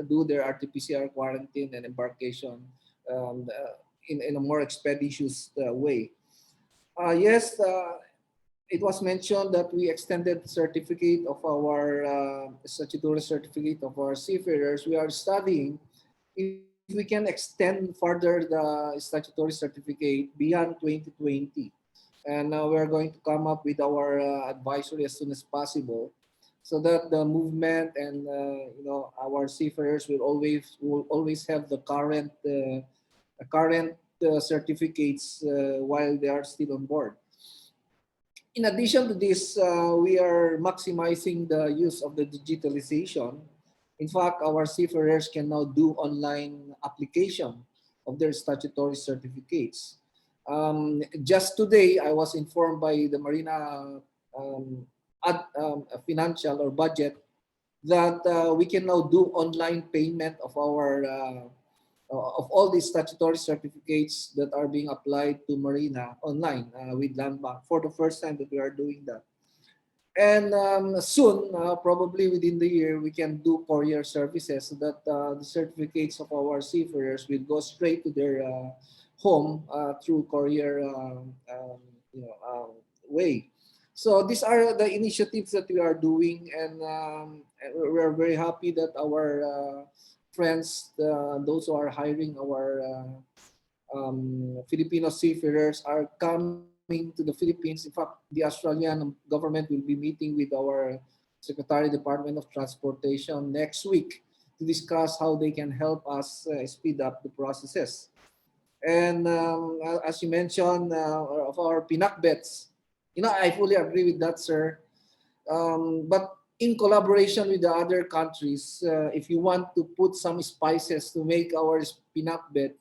do their RT-PCR quarantine and embarkation in a more expeditious way. Yes, it was mentioned that we extended the certificate of our statutory certificate of our seafarers. We are studying if we can extend further the statutory certificate beyond 2020. And now we're going to come up with our advisory as soon as possible, so that the movement and our seafarers will always have the current certificates while they are still on board. In addition to this, we are maximizing the use of the digitalization. In fact, our seafarers can now do online application of their statutory certificates. Just today, I was informed by the Marina financial or budget that we can now do online payment of our of all these statutory certificates that are being applied to Marina online with Land Bank for the first time that we are doing that. And soon, probably within the year, we can do courier services so that the certificates of our seafarers will go straight to their home through courier way. So these are the initiatives that we are doing, and we are very happy that our friends, those who are hiring our Filipino seafarers, are coming to the Philippines. In fact, the Australian government will be meeting with our Secretary Department of Transportation next week to discuss how they can help us speed up the processes. And as you mentioned, of our pinakbets, I fully agree with that, sir. But in collaboration with the other countries, if you want to put some spices to make our pinakbet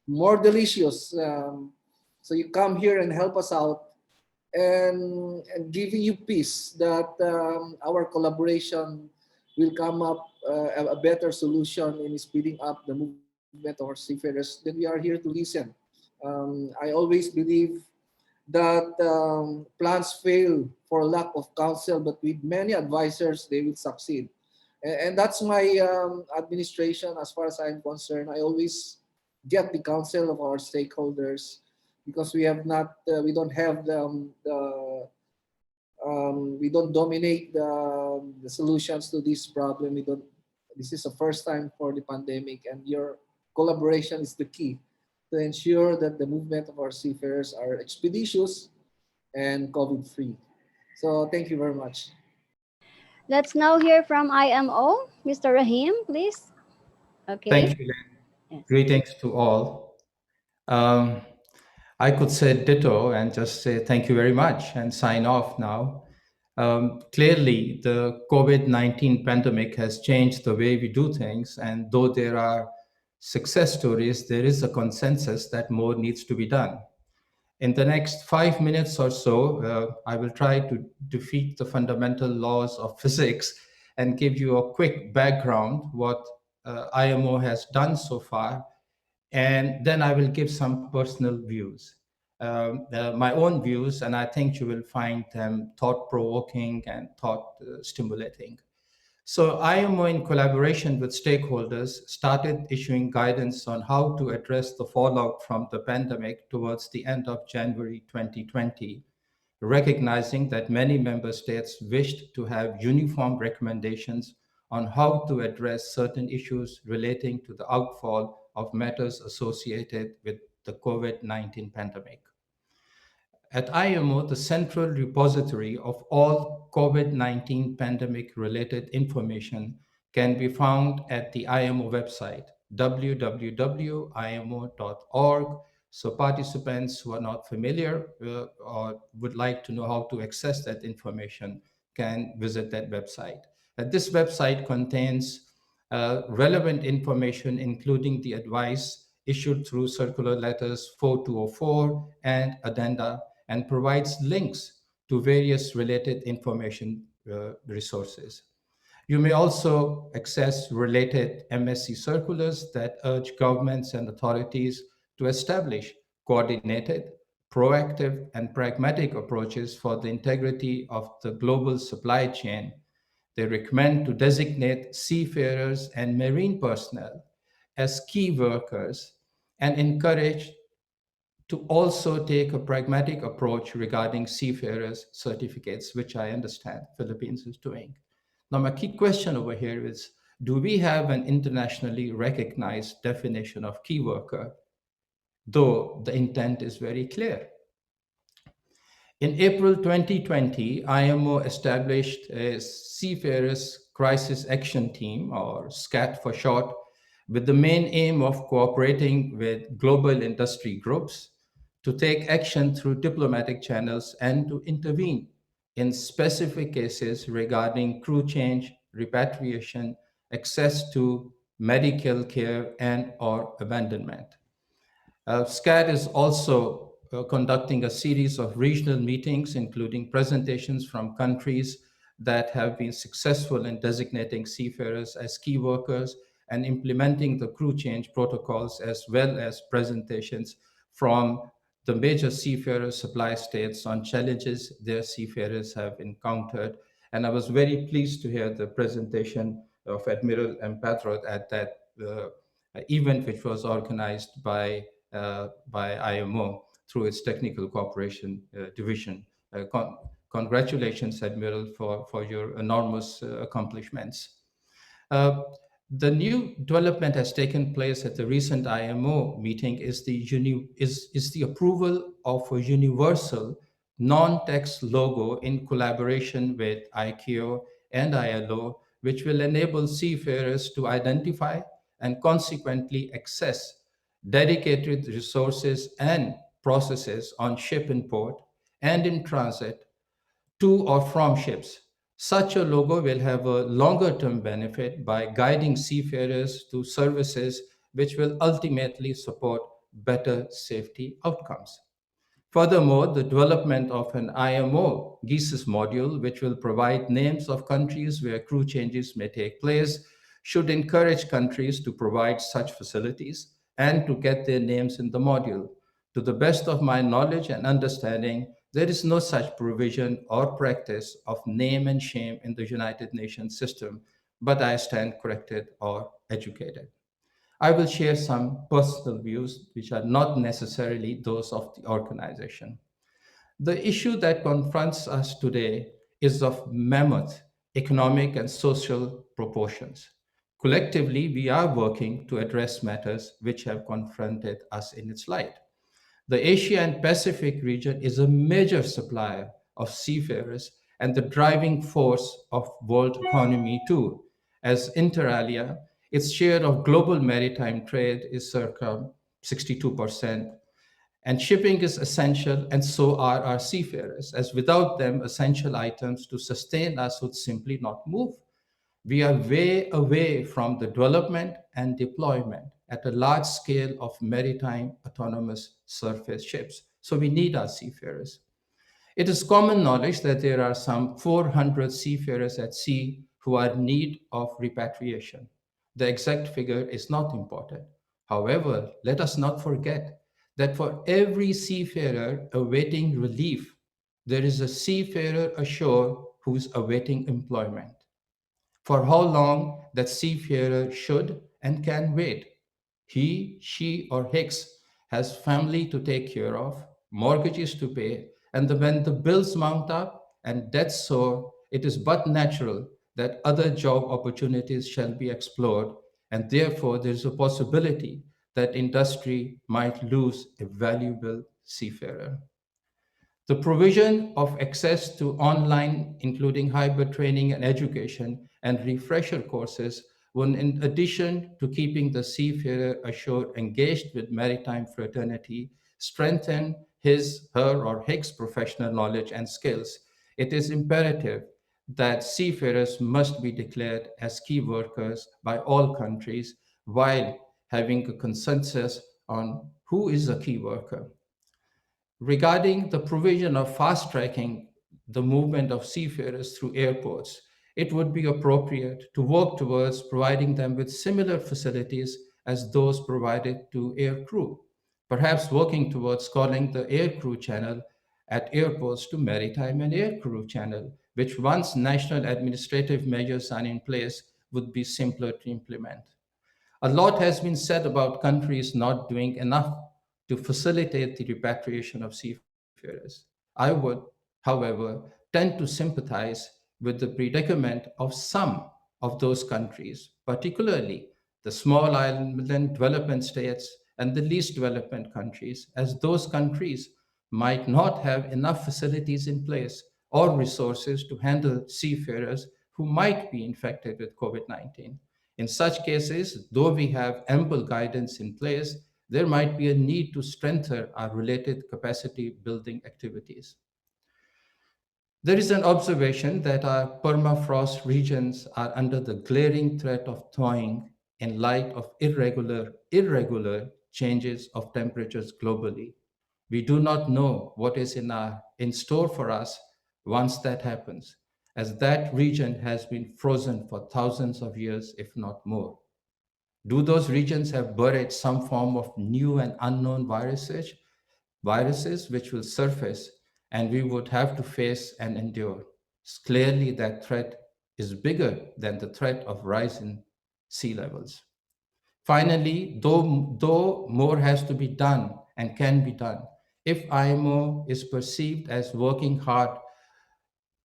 more delicious, so you come here and help us out, and giving you peace that our collaboration will come up a better solution in speeding up the movement of our seafarers, then we are here to listen. I always believe that plans fail for lack of counsel, but with many advisors, they will succeed. And that's my administration as far as I'm concerned. I always get the counsel of our stakeholders because we don't have we don't dominate the solutions to this problem. This is the first time for the pandemic, and your collaboration is the key to ensure that the movement of our seafarers are expeditious and COVID-free. So thank you very much. Let's now hear from IMO. Mr. Rahim, please. Okay. Thank you, Lynn. Yes. Greetings to all. Um, I could say ditto and just say thank you very much and sign off now. Clearly, the COVID-19 pandemic has changed the way we do things, and though there are success stories, there is a consensus that more needs to be done. In the next 5 minutes or so, I will try to defeat the fundamental laws of physics and give you a quick background what IMO has done so far, and then I will give some personal views, my own views, and I think you will find them thought-provoking and thought-stimulating. So IMO, in collaboration with stakeholders, started issuing guidance on how to address the fallout from the pandemic towards the end of January 2020, recognizing that many member states wished to have uniform recommendations on how to address certain issues relating to the outfall of matters associated with the COVID-19 pandemic. At IMO, the central repository of all COVID-19 pandemic related information can be found at the IMO website, www.imo.org. So participants who are not familiar or would like to know how to access that information can visit that website. This website contains relevant information, including the advice issued through circular letters 4204 and addenda, and provides links to various related information resources. You may also access related MSC circulars that urge governments and authorities to establish coordinated, proactive, and pragmatic approaches for the integrity of the global supply chain. They recommend to designate seafarers and marine personnel as key workers and encourage to also take a pragmatic approach regarding seafarers certificates, which I understand Philippines is doing. Now, my key question over here is, do we have an internationally recognized definition of key worker, though the intent is very clear? In April 2020, IMO established a Seafarers Crisis Action Team, or SCAT for short, with the main aim of cooperating with global industry groups to take action through diplomatic channels and to intervene in specific cases regarding crew change, repatriation, access to medical care, and or abandonment. SCAD is also conducting a series of regional meetings, including presentations from countries that have been successful in designating seafarers as key workers and implementing the crew change protocols, as well as presentations from the major seafarer supply states on challenges their seafarers have encountered. And I was very pleased to hear the presentation of Admiral Empadrot at that event, which was organized by IMO through its technical cooperation division, Congratulations, Admiral, for your enormous accomplishments. Uh, the new development has taken place at the recent IMO meeting is the approval of a universal non-text logo in collaboration with ICAO and ILO, which will enable seafarers to identify and consequently access dedicated resources and processes on ship in port and in transit to or from ships. Such a logo will have a longer term benefit by guiding seafarers to services which will ultimately support better safety outcomes. Furthermore, the development of an IMO GESIS module, which will provide names of countries where crew changes may take place, should encourage countries to provide such facilities and to get their names in the module. To the best of my knowledge and understanding, there is no such provision or practice of name and shame in the United Nations system, but I stand corrected or educated. I will share some personal views which are not necessarily those of the organization. The issue that confronts us today is of mammoth economic and social proportions. Collectively, we are working to address matters which have confronted us in its light. The Asia and Pacific region is a major supplier of seafarers and the driving force of world economy too. As inter alia, its share of global maritime trade is circa 62%. And shipping is essential, and so are our seafarers, as without them, essential items to sustain us would simply not move. We are way away from the development and deployment at a large scale of maritime autonomous surface ships. So we need our seafarers. It is common knowledge that there are some 400 seafarers at sea who are in need of repatriation. The exact figure is not important. However, let us not forget that for every seafarer awaiting relief, there is a seafarer ashore who is awaiting employment. For how long that seafarer should and can wait. He, she, or Hicks has family to take care of, mortgages to pay, and when the bills mount up and debts soar, it is but natural that other job opportunities shall be explored, and therefore there is a possibility that industry might lose a valuable seafarer. The provision of access to online, including hybrid training and education, and refresher courses will, in addition to keeping the seafarer ashore engaged with maritime fraternity, strengthen his, her, or his professional knowledge and skills. It is imperative that seafarers must be declared as key workers by all countries while having a consensus on who is a key worker. Regarding the provision of fast tracking the movement of seafarers through airports, it would be appropriate to work towards providing them with similar facilities as those provided to air crew, perhaps working towards calling the air crew channel at airports to maritime and air crew channel, which once national administrative measures are in place would be simpler to implement. A lot has been said about countries not doing enough to facilitate the repatriation of seafarers. I would, however, tend to sympathize with the predicament of some of those countries, particularly the small island development states and the least developed countries, as those countries might not have enough facilities in place or resources to handle seafarers who might be infected with COVID 19. In such cases, though we have ample guidance in place, there might be a need to strengthen our related capacity building activities. There is an observation that our permafrost regions are under the glaring threat of thawing in light of irregular changes of temperatures globally. We do not know what is in store for us once that happens, as that region has been frozen for thousands of years, if not more. Do those regions have buried some form of new and unknown viruses which will surface and we would have to face and endure? It's clearly that threat is bigger than the threat of rising sea levels. Finally, though more has to be done and can be done, if IMO is perceived as working hard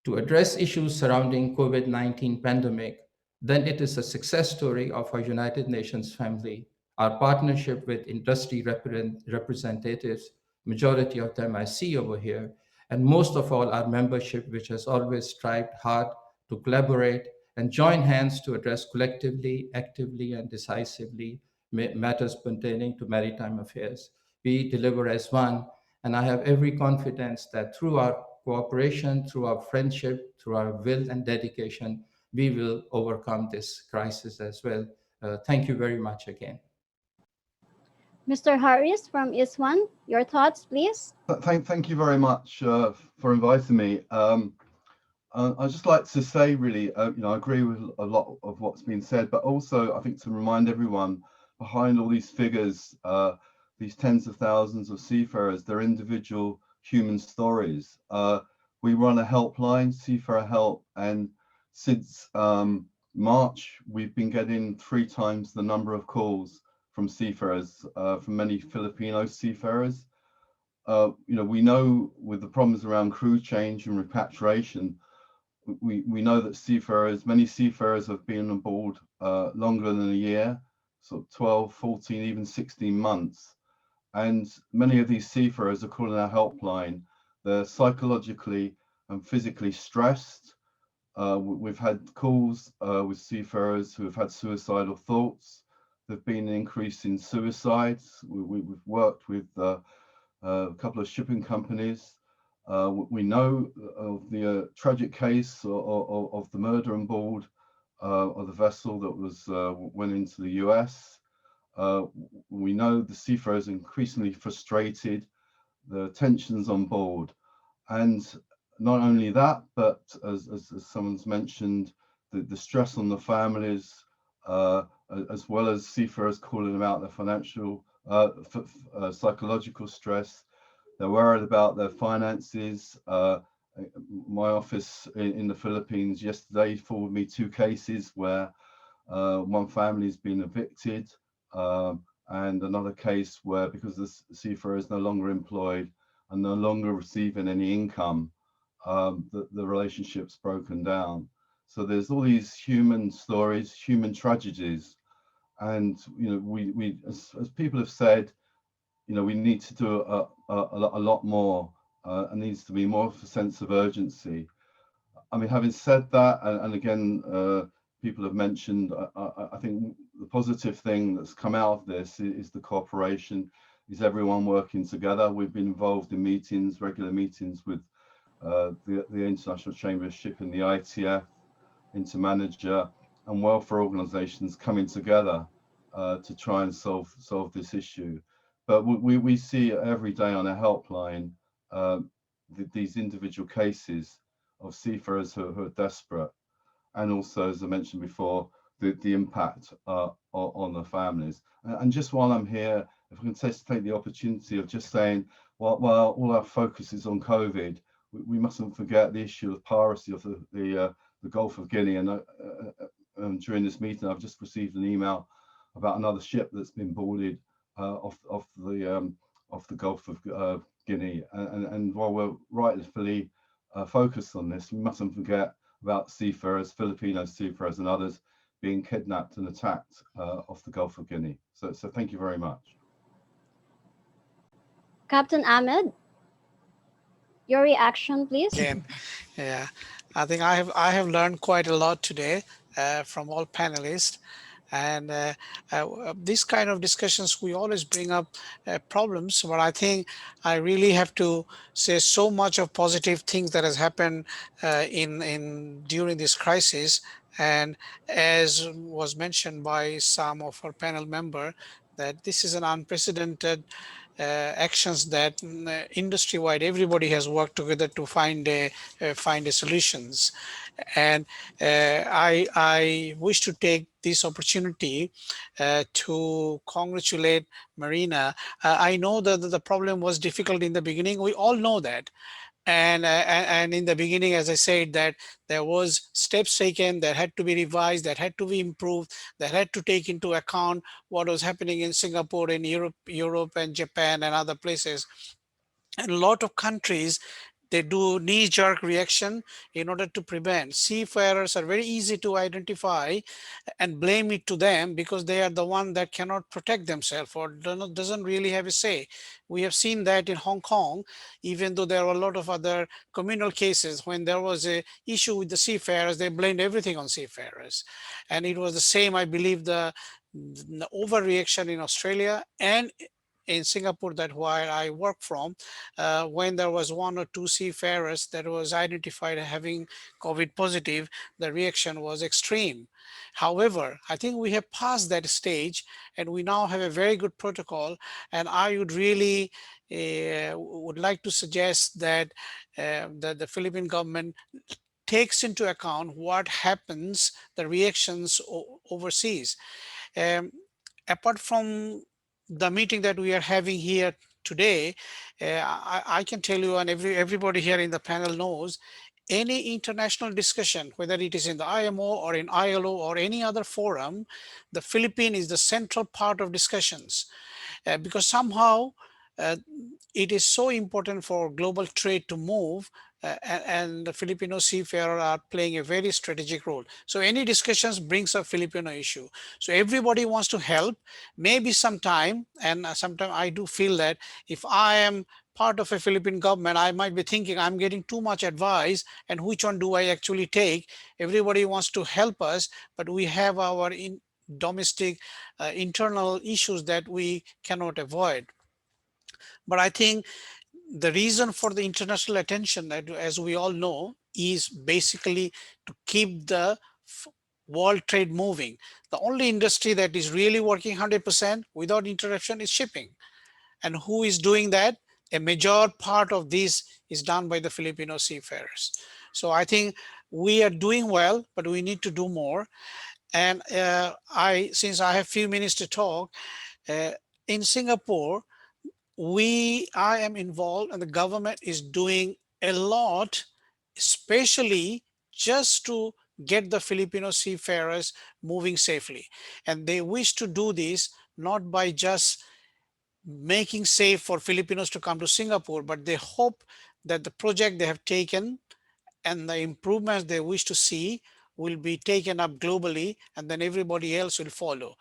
to address issues surrounding COVID-19 pandemic, then it is a success story of our United Nations family. Our partnership with industry representatives, majority of them I see over here, and most of all our membership, which has always strived hard to collaborate and join hands to address collectively, actively, and decisively matters pertaining to maritime affairs. We deliver as one, and I have every confidence that through our cooperation, through our friendship, through our will and dedication, we will overcome this crisis as well. Thank you very much again. Mr. Harris from ISWAN, your thoughts, please. Thank you very much for inviting me. I'd just like to say, really, I agree with a lot of what's been said, but also I think to remind everyone behind all these figures, these tens of thousands of seafarers, they're individual human stories. We run a helpline, Seafarer Help, and since March, we've been getting 3 times the number of calls from seafarers, from many Filipino seafarers. We know with the problems around crew change and repatriation, we know that many seafarers have been on board longer than a year, so 12, 14, even 16 months. And many of these seafarers are calling our helpline. They're psychologically and physically stressed. We've had calls with seafarers who have had suicidal thoughts. There've been an increase in suicides. We've worked with a couple of shipping companies. We know of the tragic case of the murder on board of the vessel that went into the US. We know the seafarers are increasingly frustrated, the tensions on board. And not only that, but as someone's mentioned, the stress on the families, as well as seafarers calling about their financial, psychological stress. They're worried about their finances. My office in the Philippines yesterday forwarded me 2 cases where one family has been evicted, and another case where, because the seafarer is no longer employed and no longer receiving any income, the relationship's broken down. So there's all these human stories, human tragedies, and we as people have said, we need to do a lot more. There needs to be more of a sense of urgency. I mean, having said that, and again, people have mentioned, I think the positive thing that's come out of this is the cooperation, is everyone working together. We've been involved in meetings, regular meetings with the International Chamber of Shipping, the ITF, Intermanager, and welfare organisations coming together to try and solve this issue. But we see every day on our helpline these individual cases of seafarers who are desperate, and also, as I mentioned before, the impact on the families. And just while I'm here, if I can take the opportunity of just saying, while all our focus is on COVID, we mustn't forget the issue of piracy of the Gulf of Guinea. And during this meeting, I've just received an email about another ship that's been boarded off the Gulf of Guinea. And while we're rightfully focused on this, we mustn't forget about seafarers, Filipino seafarers and others being kidnapped and attacked off the Gulf of Guinea. So thank you very much. Captain Ahmed, your reaction, please. Again, yeah, I think I have learned quite a lot today from all panelists. And these kind of discussions, we always bring up problems, but I think I really have to say so much of positive things that has happened during this crisis. And as was mentioned by some of our panel member, that this is an unprecedented actions that industry-wide everybody has worked together to find a solutions. And I wish to take this opportunity to congratulate Marina. I know that the problem was difficult in the beginning. We all know that. And in the beginning, as I said, that there was steps taken that had to be revised, that had to be improved, that had to take into account what was happening in Singapore, in Europe and Japan and other places. And a lot of countries they do knee-jerk reaction in order to prevent. Seafarers are very easy to identify and blame it to them because they are the one that cannot protect themselves or doesn't really have a say. We have seen that in Hong Kong, even though there were a lot of other communal cases. When there was a issue with the seafarers, they blamed everything on seafarers. And it was the same, I believe, the overreaction in Australia and in Singapore, that where I work from, when there was one or two seafarers that was identified having COVID positive, the reaction was extreme. However, I think we have passed that stage and we now have a very good protocol. And I would really would like to suggest that the Philippine government takes into account what happens, the reactions overseas. Um, Apart from the meeting that we are having here today, I can tell you, and everybody here in the panel knows, any international discussion, whether it is in the IMO or in ILO or any other forum, the Philippines is the central part of discussions, because somehow uh, it is so important for global trade to move, and the Filipino seafarer are playing a very strategic role. So any discussions brings a Filipino issue. So everybody wants to help, maybe sometime, and sometimes I do feel that if I am part of a Philippine government, I might be thinking I'm getting too much advice and which one do I actually take? Everybody wants to help us, but we have our domestic internal issues that we cannot avoid. But I think the reason for the international attention, that, as we all know, is basically to keep the world trade moving. The only industry that is really working 100% without interruption is shipping. And who is doing that? A major part of this is done by the Filipino seafarers. So I think we are doing well, but we need to do more. And since I have few minutes to talk, uh, in Singapore, I am involved and the government is doing a lot, especially just to get the Filipino seafarers moving safely. And they wish to do this not by just making safe for Filipinos to come to Singapore, but they hope that the project they have taken and the improvements they wish to see will be taken up globally, and then everybody else will follow.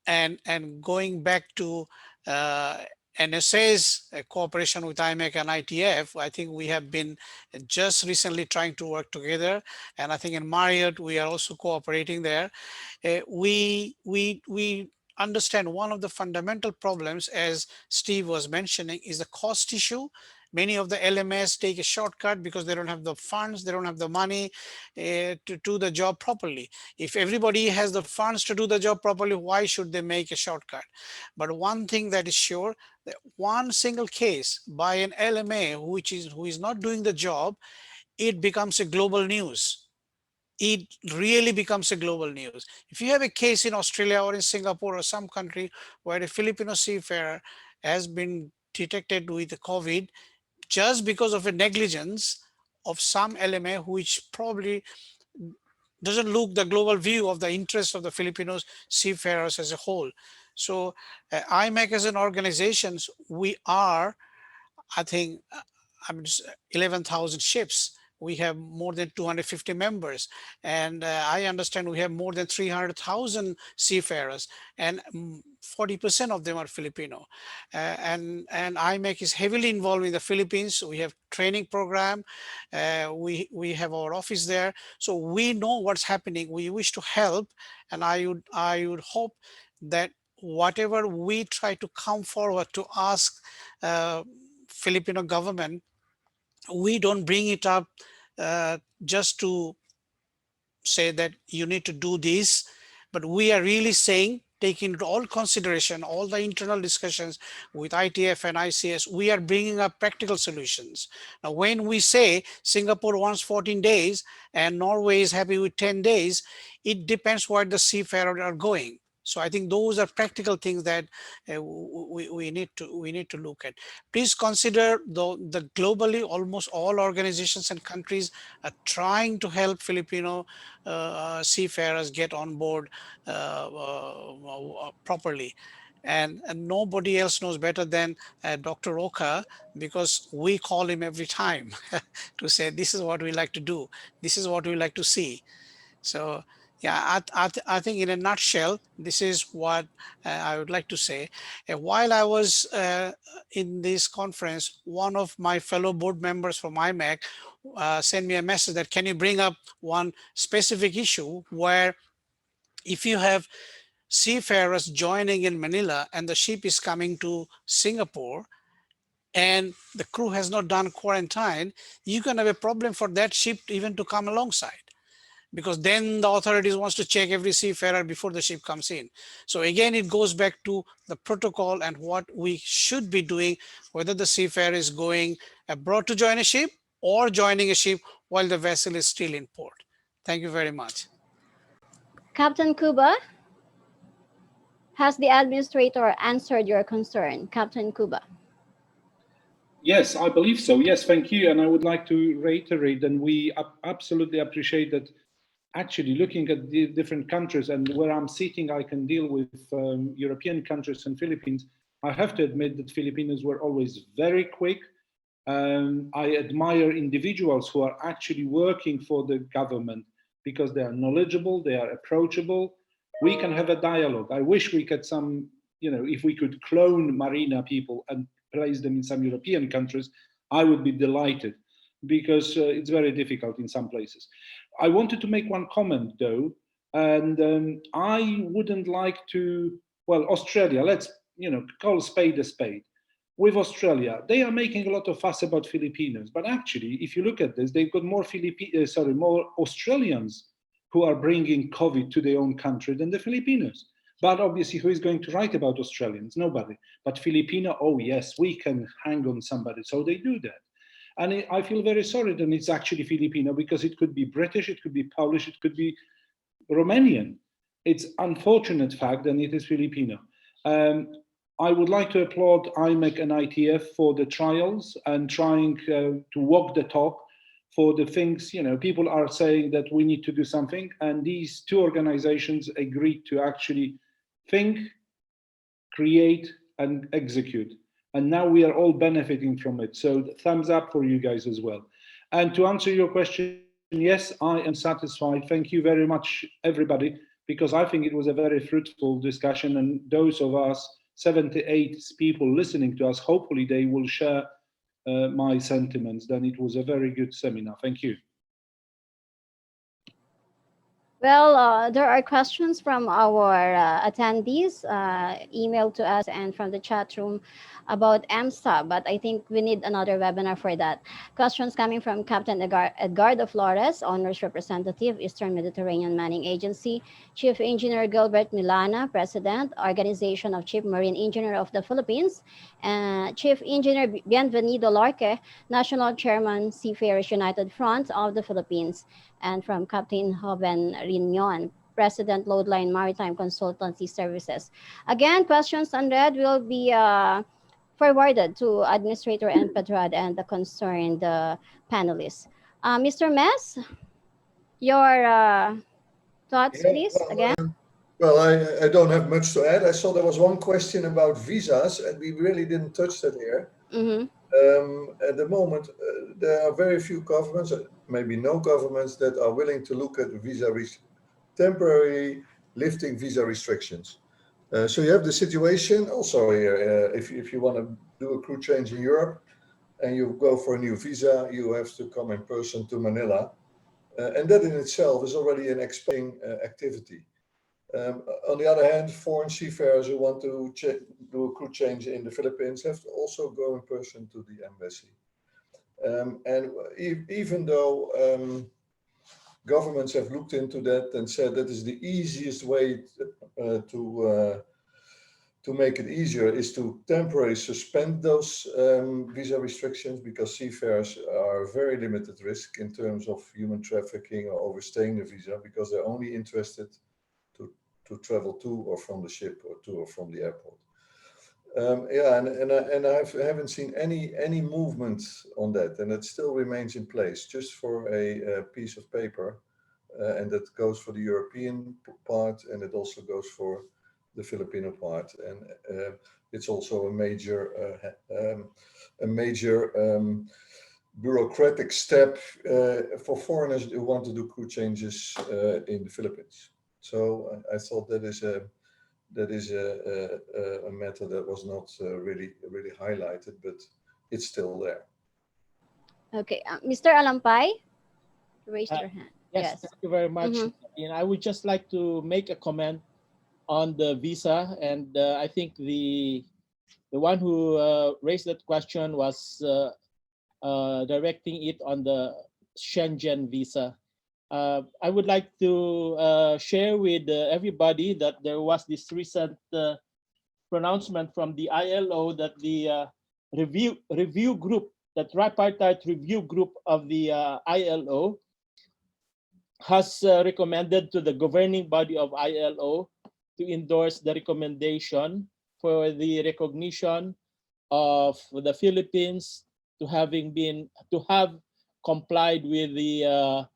And going back to uh, NSA's cooperation with IMEC and ITF, I think we have been just recently trying to work together. And I think in Marriott, we are also cooperating there. We understand one of the fundamental problems, as Steve was mentioning, is the cost issue. Many of the LMS take a shortcut because they don't have the funds, they don't have the money to do the job properly. If everybody has the funds to do the job properly, why should they make a shortcut? But one thing that is sure, that one single case by an LMA who is not doing the job, it becomes a global news. It really becomes a global news. If you have a case in Australia or in Singapore or some country where a Filipino seafarer has been detected with COVID just because of a negligence of some LMA, which probably doesn't look the global view of the interest of the Filipino seafarers as a whole. So IMEC as an organization, we are, I think, I mean, 11,000 ships. We have more than 250 members. And I understand we have more than 300,000 seafarers, and 40% of them are Filipino. And IMEC is heavily involved in the Philippines. We have training program. We have our office there. So we know what's happening. We wish to help. And I would hope that whatever we try to come forward to ask Filipino government, we don't bring it up just to say that you need to do this, but we are really saying, taking into all consideration, all the internal discussions with ITF and ICS, we are bringing up practical solutions. Now, when we say Singapore wants 14 days and Norway is happy with 10 days, it depends where the seafarers are going. So I think those are practical things that we need to look at. Please consider the globally almost all organizations and countries are trying to help Filipino seafarers get on board properly. and nobody else knows better than Dr. Oka, because we call him every time to say, this is what we like to do. This is what we like to see. So yeah, I think in a nutshell, this is what I would like to say. While I was in this conference, one of my fellow board members from IMEC sent me a message that, can you bring up one specific issue where if you have seafarers joining in Manila and the ship is coming to Singapore and the crew has not done quarantine, you can have a problem for that ship even to come alongside, because then the authorities wants to check every seafarer before the ship comes in. So again, it goes back to the protocol and what we should be doing, whether the seafarer is going abroad to join a ship or joining a ship while the vessel is still in port. Thank you very much. Captain Cuba, has the administrator answered your concern? Captain Cuba. Yes, I believe so. Yes, thank you. And I would like to reiterate, and we absolutely appreciate that. Actually, looking at the different countries and where I'm sitting, I can deal with European countries and Philippines. I have to admit that Filipinos were always very quick. I admire individuals who are actually working for the government because they are knowledgeable, they are approachable. We can have a dialogue. I wish we could if we could clone Marina people and place them in some European countries, I would be delighted, because it's very difficult in some places. I wanted to make one comment though, and I wouldn't like to, well, Australia, let's call a spade. With Australia, they are making a lot of fuss about Filipinos, but actually, if you look at this, they've got more more Australians who are bringing COVID to their own country than the Filipinos. But obviously, who is going to write about Australians? Nobody. But Filipino, oh yes, we can hang on somebody, so they do that. And I feel very sorry that it's actually Filipino, because it could be British, it could be Polish, it could be Romanian. It's unfortunate fact that it is Filipino. I would like to applaud IMEC and ITF for the trials and trying to walk the talk for the things, people are saying that we need to do something, and these two organizations agreed to actually think, create, and execute. And now we are all benefiting from it. So thumbs up for you guys as well. And to answer your question, yes, I am satisfied. Thank you very much, everybody, because I think it was a very fruitful discussion. And those of us, 78 people listening to us, hopefully they will share my sentiments. Then it was a very good seminar. Thank you. Well, there are questions from our attendees emailed to us and from the chat room about EMSA, but I think we need another webinar for that. Questions coming from Captain Edgardo Flores, Owner's Representative, Eastern Mediterranean Manning Agency, Chief Engineer Gilbert Milana, President, Organization of Chief Marine Engineer of the Philippines, and Chief Engineer Bienvenido Larque, National Chairman, Seafarers United Front of the Philippines, and from Captain Joven Rinion, President, Loadline Maritime Consultancy Services. Again, questions unread will be forwarded to Administrator and Pedrad and the concerned panelists. Mr. Mess, your thoughts, please, again. Well, I don't have much to add. I saw there was one question about visas, and we really didn't touch that here. Mm-hmm. At the moment, there are very few governments, maybe no governments, that are willing to look at temporary lifting visa restrictions. So you have the situation also here. If you want to do a crew change in Europe and you go for a new visa, you have to come in person to Manila. And that in itself is already an exciting activity. On the other hand, foreign seafarers who want to do a crew change in the Philippines have to also go in person to the embassy. And even though governments have looked into that and said that is the easiest way to make it easier is to temporarily suspend those visa restrictions, because seafarers are very limited risk in terms of human trafficking or overstaying the visa, because they're only interested to travel to or from the ship or to or from the airport. And I haven't seen any movement on that, and it still remains in place just for a piece of paper, and that goes for the European part, and it also goes for the Filipino part, and it's also a major bureaucratic step for foreigners who want to do crew changes in the Philippines. So I thought that is a matter that was not really highlighted, but it's still there. Okay, Mr. Alampay, raise your hand. Yes, thank you very much. And I would just like to make a comment on the visa, and I think the one who raised that question was directing it on the Schengen visa. I would like to share with everybody that there was this recent pronouncement from the ILO that the review group, the tripartite review group of the ILO, has recommended to the governing body of ILO to endorse the recommendation for the recognition of the Philippines to have complied with the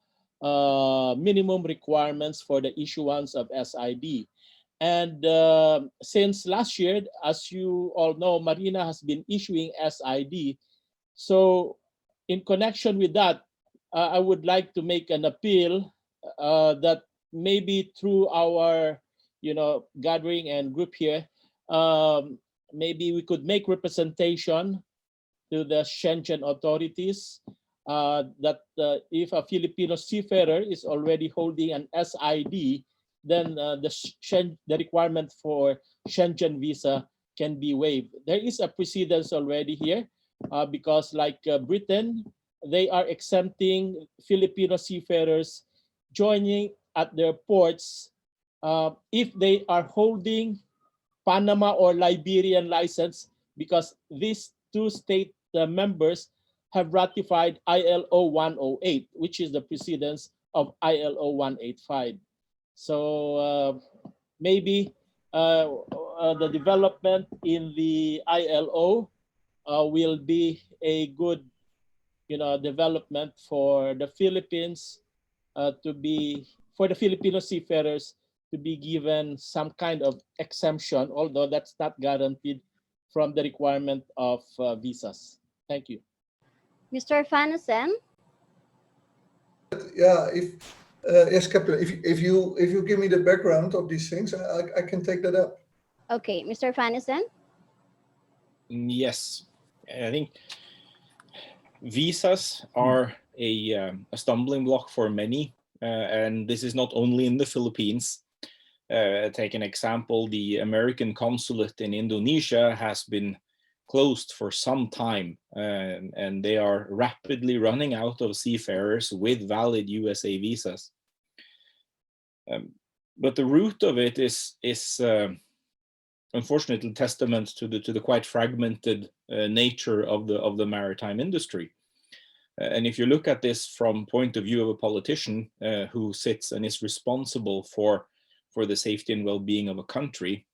minimum requirements for the issuance of SID. And since last year, as you all know, Marina has been issuing SID. So in connection with that, I would like to make an appeal that maybe through our gathering and group here, maybe we could make representation to the Schengen authorities that if a Filipino seafarer is already holding an SID, then the requirement for Schengen visa can be waived. There is a precedence already here because like Britain, they are exempting Filipino seafarers joining at their ports if they are holding Panama or Liberian license, because these two state members have ratified ILO 108, which is the precedence of ILO 185. So maybe the development in the ILO will be a good development for the Philippines for the Filipino seafarers to be given some kind of exemption, although that's not guaranteed from the requirement of visas. Thank you. Mr. Fanesen? Yeah, yes, Captain, if you give me the background of these things, I can take that up. Okay, Mr. Fanesen? Yes, I think visas are a stumbling block for many, and this is not only in the Philippines. Take an example, the American consulate in Indonesia has been closed for some time, and they are rapidly running out of seafarers with valid USA visas. But the root of it is unfortunately testament to the quite fragmented nature of the maritime industry. And if you look at this from point of view of a politician who sits and is responsible for the safety and well-being of a country,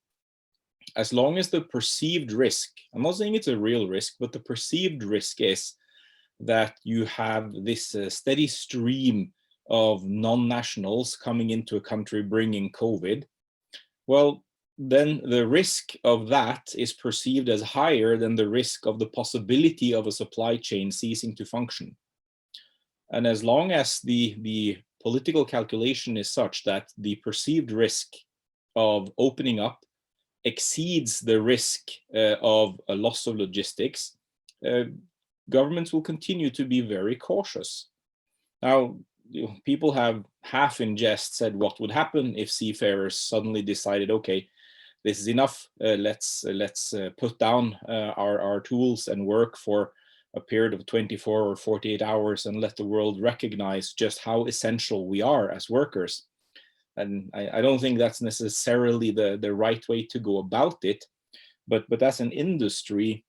as long as the perceived risk, I'm not saying it's a real risk, but the perceived risk is that you have this steady stream of non-nationals coming into a country bringing COVID, well, then the risk of that is perceived as higher than the risk of the possibility of a supply chain ceasing to function. And as long as the political calculation is such that the perceived risk of opening up exceeds the risk of a loss of logistics, governments will continue to be very cautious. Now, people have half in jest said what would happen if seafarers suddenly decided, okay, this is enough, let's put down our tools and work for a period of 24 or 48 hours and let the world recognize just how essential we are as workers. And I don't think that's necessarily the right way to go about it. But as an industry,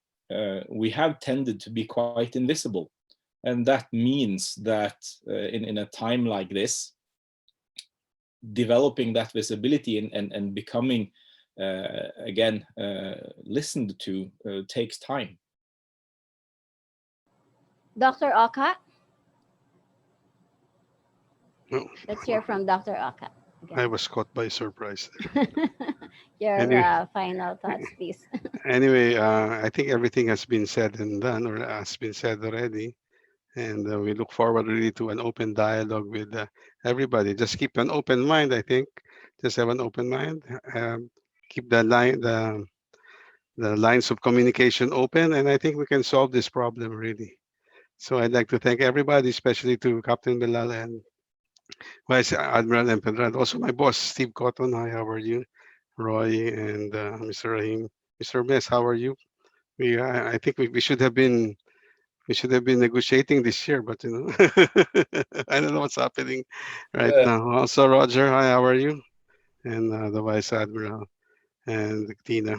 we have tended to be quite invisible. And that means that in a time like this, developing that visibility and becoming, again, listened to takes time. Dr. Oka? No. Let's hear from Dr. Oka. I again. was caught by surprise there. Your Anyway, final thoughts, please. anyway, I think everything has been said and done, or has been said already. And we look forward really to an open dialogue with everybody. Just keep an open mind, I think. Just have an open mind. Keep the lines of communication open, and I think we can solve this problem really. So I'd like to thank everybody, especially to Captain Bilal and Vice Admiral Empedrad. Also, my boss, Steve Cotton. Hi, how are you? Roy and Mr. Rahim. Mr. Mess, how are you? I think we should have been negotiating this year, but I don't know what's happening right now. Also, Roger, hi, how are you? And the Vice Admiral and Tina,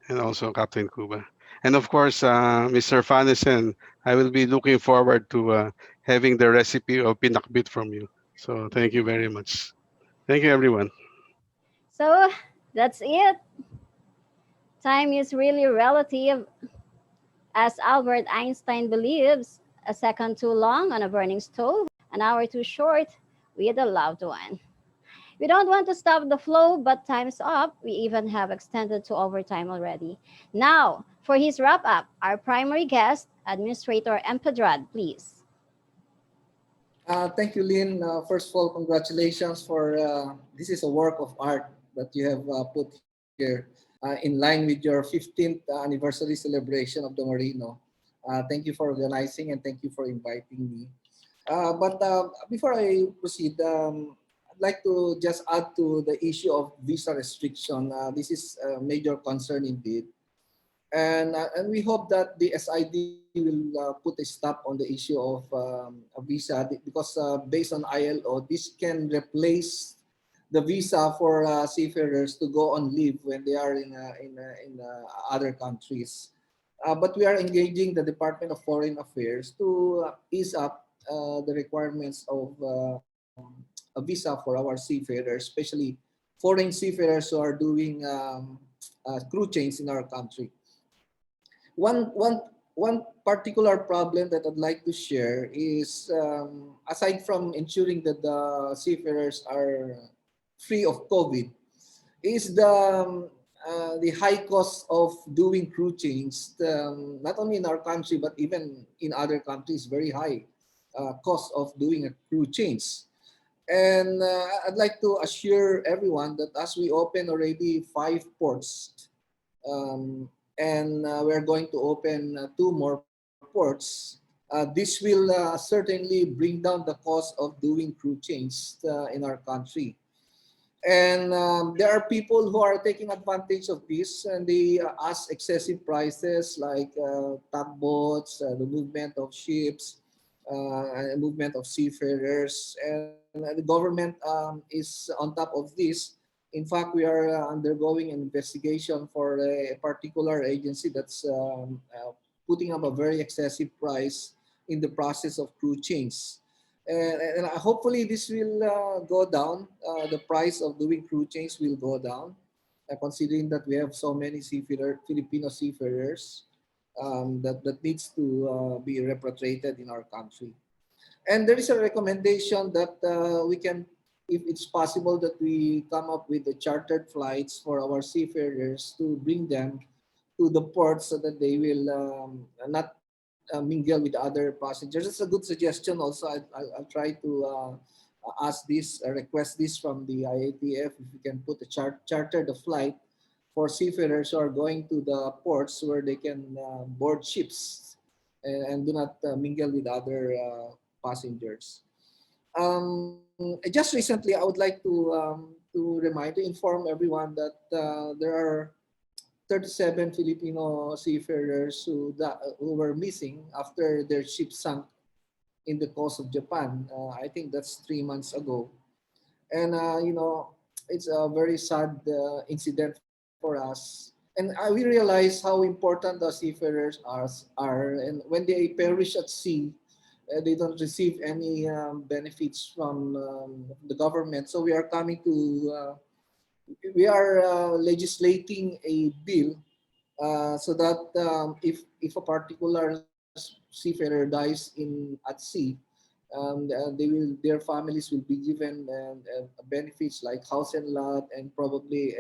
and also Captain Cuba. And of course, Mr. Fanison, I will be looking forward to having the recipe of pinakbit from you. So thank you very much. Thank you, everyone. So that's it. Time is really relative, as Albert Einstein believes, a second too long on a burning stove, an hour too short with a loved one. We don't want to stop the flow, but time's up. We even have extended to overtime already. Now, for his wrap up, our primary guest, Administrator Empedrad, please. Thank you, Lynn. First of all, congratulations for this is a work of art that you have put here in line with your 15th anniversary celebration of the Marino. Thank you for organizing and thank you for inviting me. But before I proceed, I'd like to just add to the issue of visa restriction. This is a major concern indeed. And we hope that the SID will put a stop on the issue of a visa because based on ILO, this can replace the visa for seafarers to go on leave when they are in other countries. But we are engaging the Department of Foreign Affairs to ease up the requirements of a visa for our seafarers, especially foreign seafarers who are doing crew change in our country. One particular problem that I'd like to share is aside from ensuring that the seafarers are free of COVID, is the high cost of doing crew change, not only in our country but even in other countries, very high cost of doing a crew change. And I'd like to assure everyone that as we open already 5 ports, and we're going to open 2 more ports. This will certainly bring down the cost of doing crew change in our country. And there are people who are taking advantage of this and they ask excessive prices like tugboats, the movement of ships, and movement of seafarers. And the government is on top of this. In fact, we are undergoing an investigation for a particular agency that's putting up a very excessive price in the process of crew change. And hopefully this will go down. The price of doing crew change will go down, considering that we have so many Filipino seafarers that needs to be repatriated in our country. And there is a recommendation that we can, if it's possible, that we come up with the chartered flights for our seafarers to bring them to the port so that they will not mingle with other passengers. It's a good suggestion. Also, I'll try to ask this, request this from the IATF if we can put a charter the flight for seafarers who are going to the ports where they can board ships and do not mingle with other passengers. Just recently, I would like to inform everyone that there are 37 Filipino seafarers who were missing after their ship sank in the coast of Japan. I think that's 3 months ago. And, it's a very sad incident for us. And we realize how important the seafarers are. And when they perish at sea, they don't receive any benefits from the government. So we are legislating a bill so that if a particular seafarer dies at sea, Their families will be given benefits like house and lot, and probably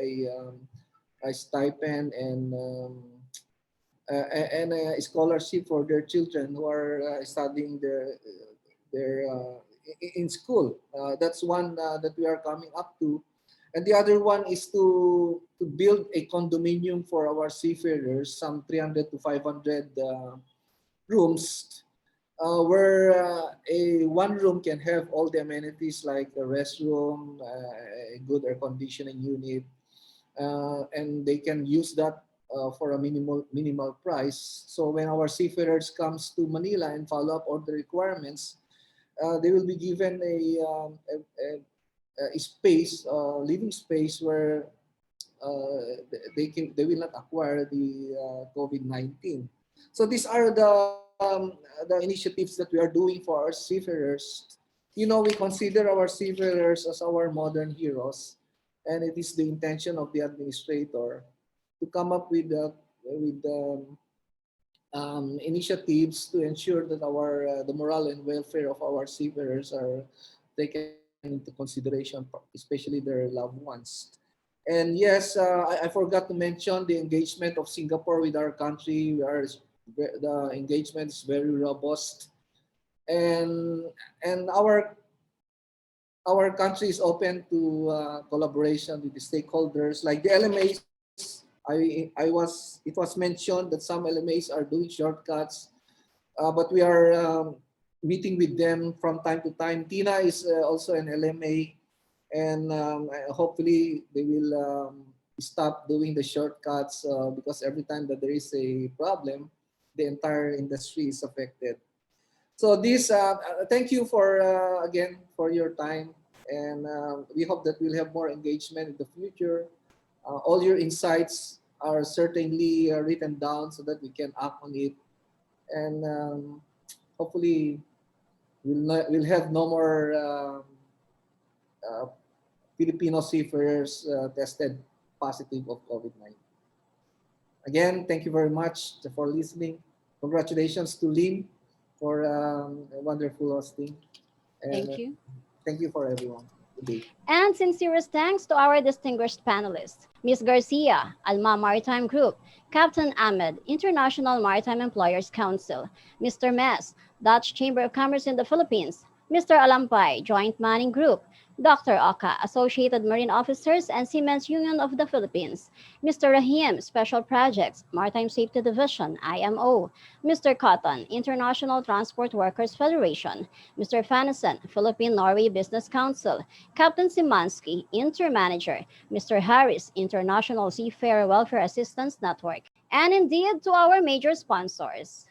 a stipend and a scholarship for their children who are studying in school. That's one that we are coming up to. And the other one is to build a condominium for our seafarers, some 300 to 500 rooms, where a one room can have all the amenities like a restroom, a good air conditioning unit, and they can use that for a minimal price. So when our seafarers comes to Manila and follow up all the requirements, they will be given a space, living space where they will not acquire the COVID-19. So these are the initiatives that we are doing for our seafarers. We consider our seafarers as our modern heroes, and it is the intention of the administrator to come up with initiatives to ensure that the moral and welfare of our seafarers are taken into consideration, especially their loved ones. And yes, I forgot to mention the engagement of Singapore with our country. The engagement is very robust, and and our country is open to collaboration with the stakeholders like the LMAs. It was mentioned that some LMAs are doing shortcuts, but we are meeting with them from time to time. Tina is also an LMA, and hopefully they will stop doing the shortcuts because every time that there is a problem, the entire industry is affected. So thank you for again for your time, and we hope that we'll have more engagement in the future. All your insights are certainly written down so that we can act on it, and hopefully we'll have no more uh, Filipino seafarers tested positive of COVID-19. Again, thank you very much for listening. Congratulations to Lynn for a wonderful hosting. And Thank you. thank you for everyone. Good day. And sincerest thanks to our distinguished panelists, Ms. Garcia, Alma Maritime Group, Captain Ahmed, International Maritime Employers Council, Mr. Mess, Dutch Chamber of Commerce in the Philippines, Mr. Alampay, Joint Manning Group, Dr. Oka, Associated Marine Officers and Seamen's Union of the Philippines, Mr. Rahim, Special Projects, Maritime Safety Division, IMO, Mr. Cotton, International Transport Workers Federation, Mr. Fanison, Philippine Norway Business Council, Captain Simansky, Intermanager, Mr. Harris, International Seafarer Welfare Assistance Network, and indeed to our major sponsors.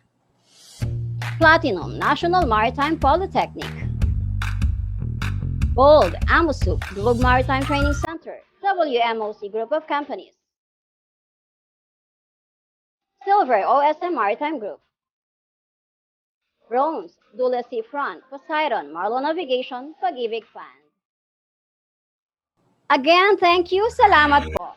Platinum, National Maritime Polytechnic. Gold, Amosup, Globe Maritime Training Center, WMOC Group of Companies. Silver, OSM Maritime Group. Bronze, Dula Seafront, Poseidon, Marlo Navigation, Pag-ibig Fund. Again, thank you. Salamat po.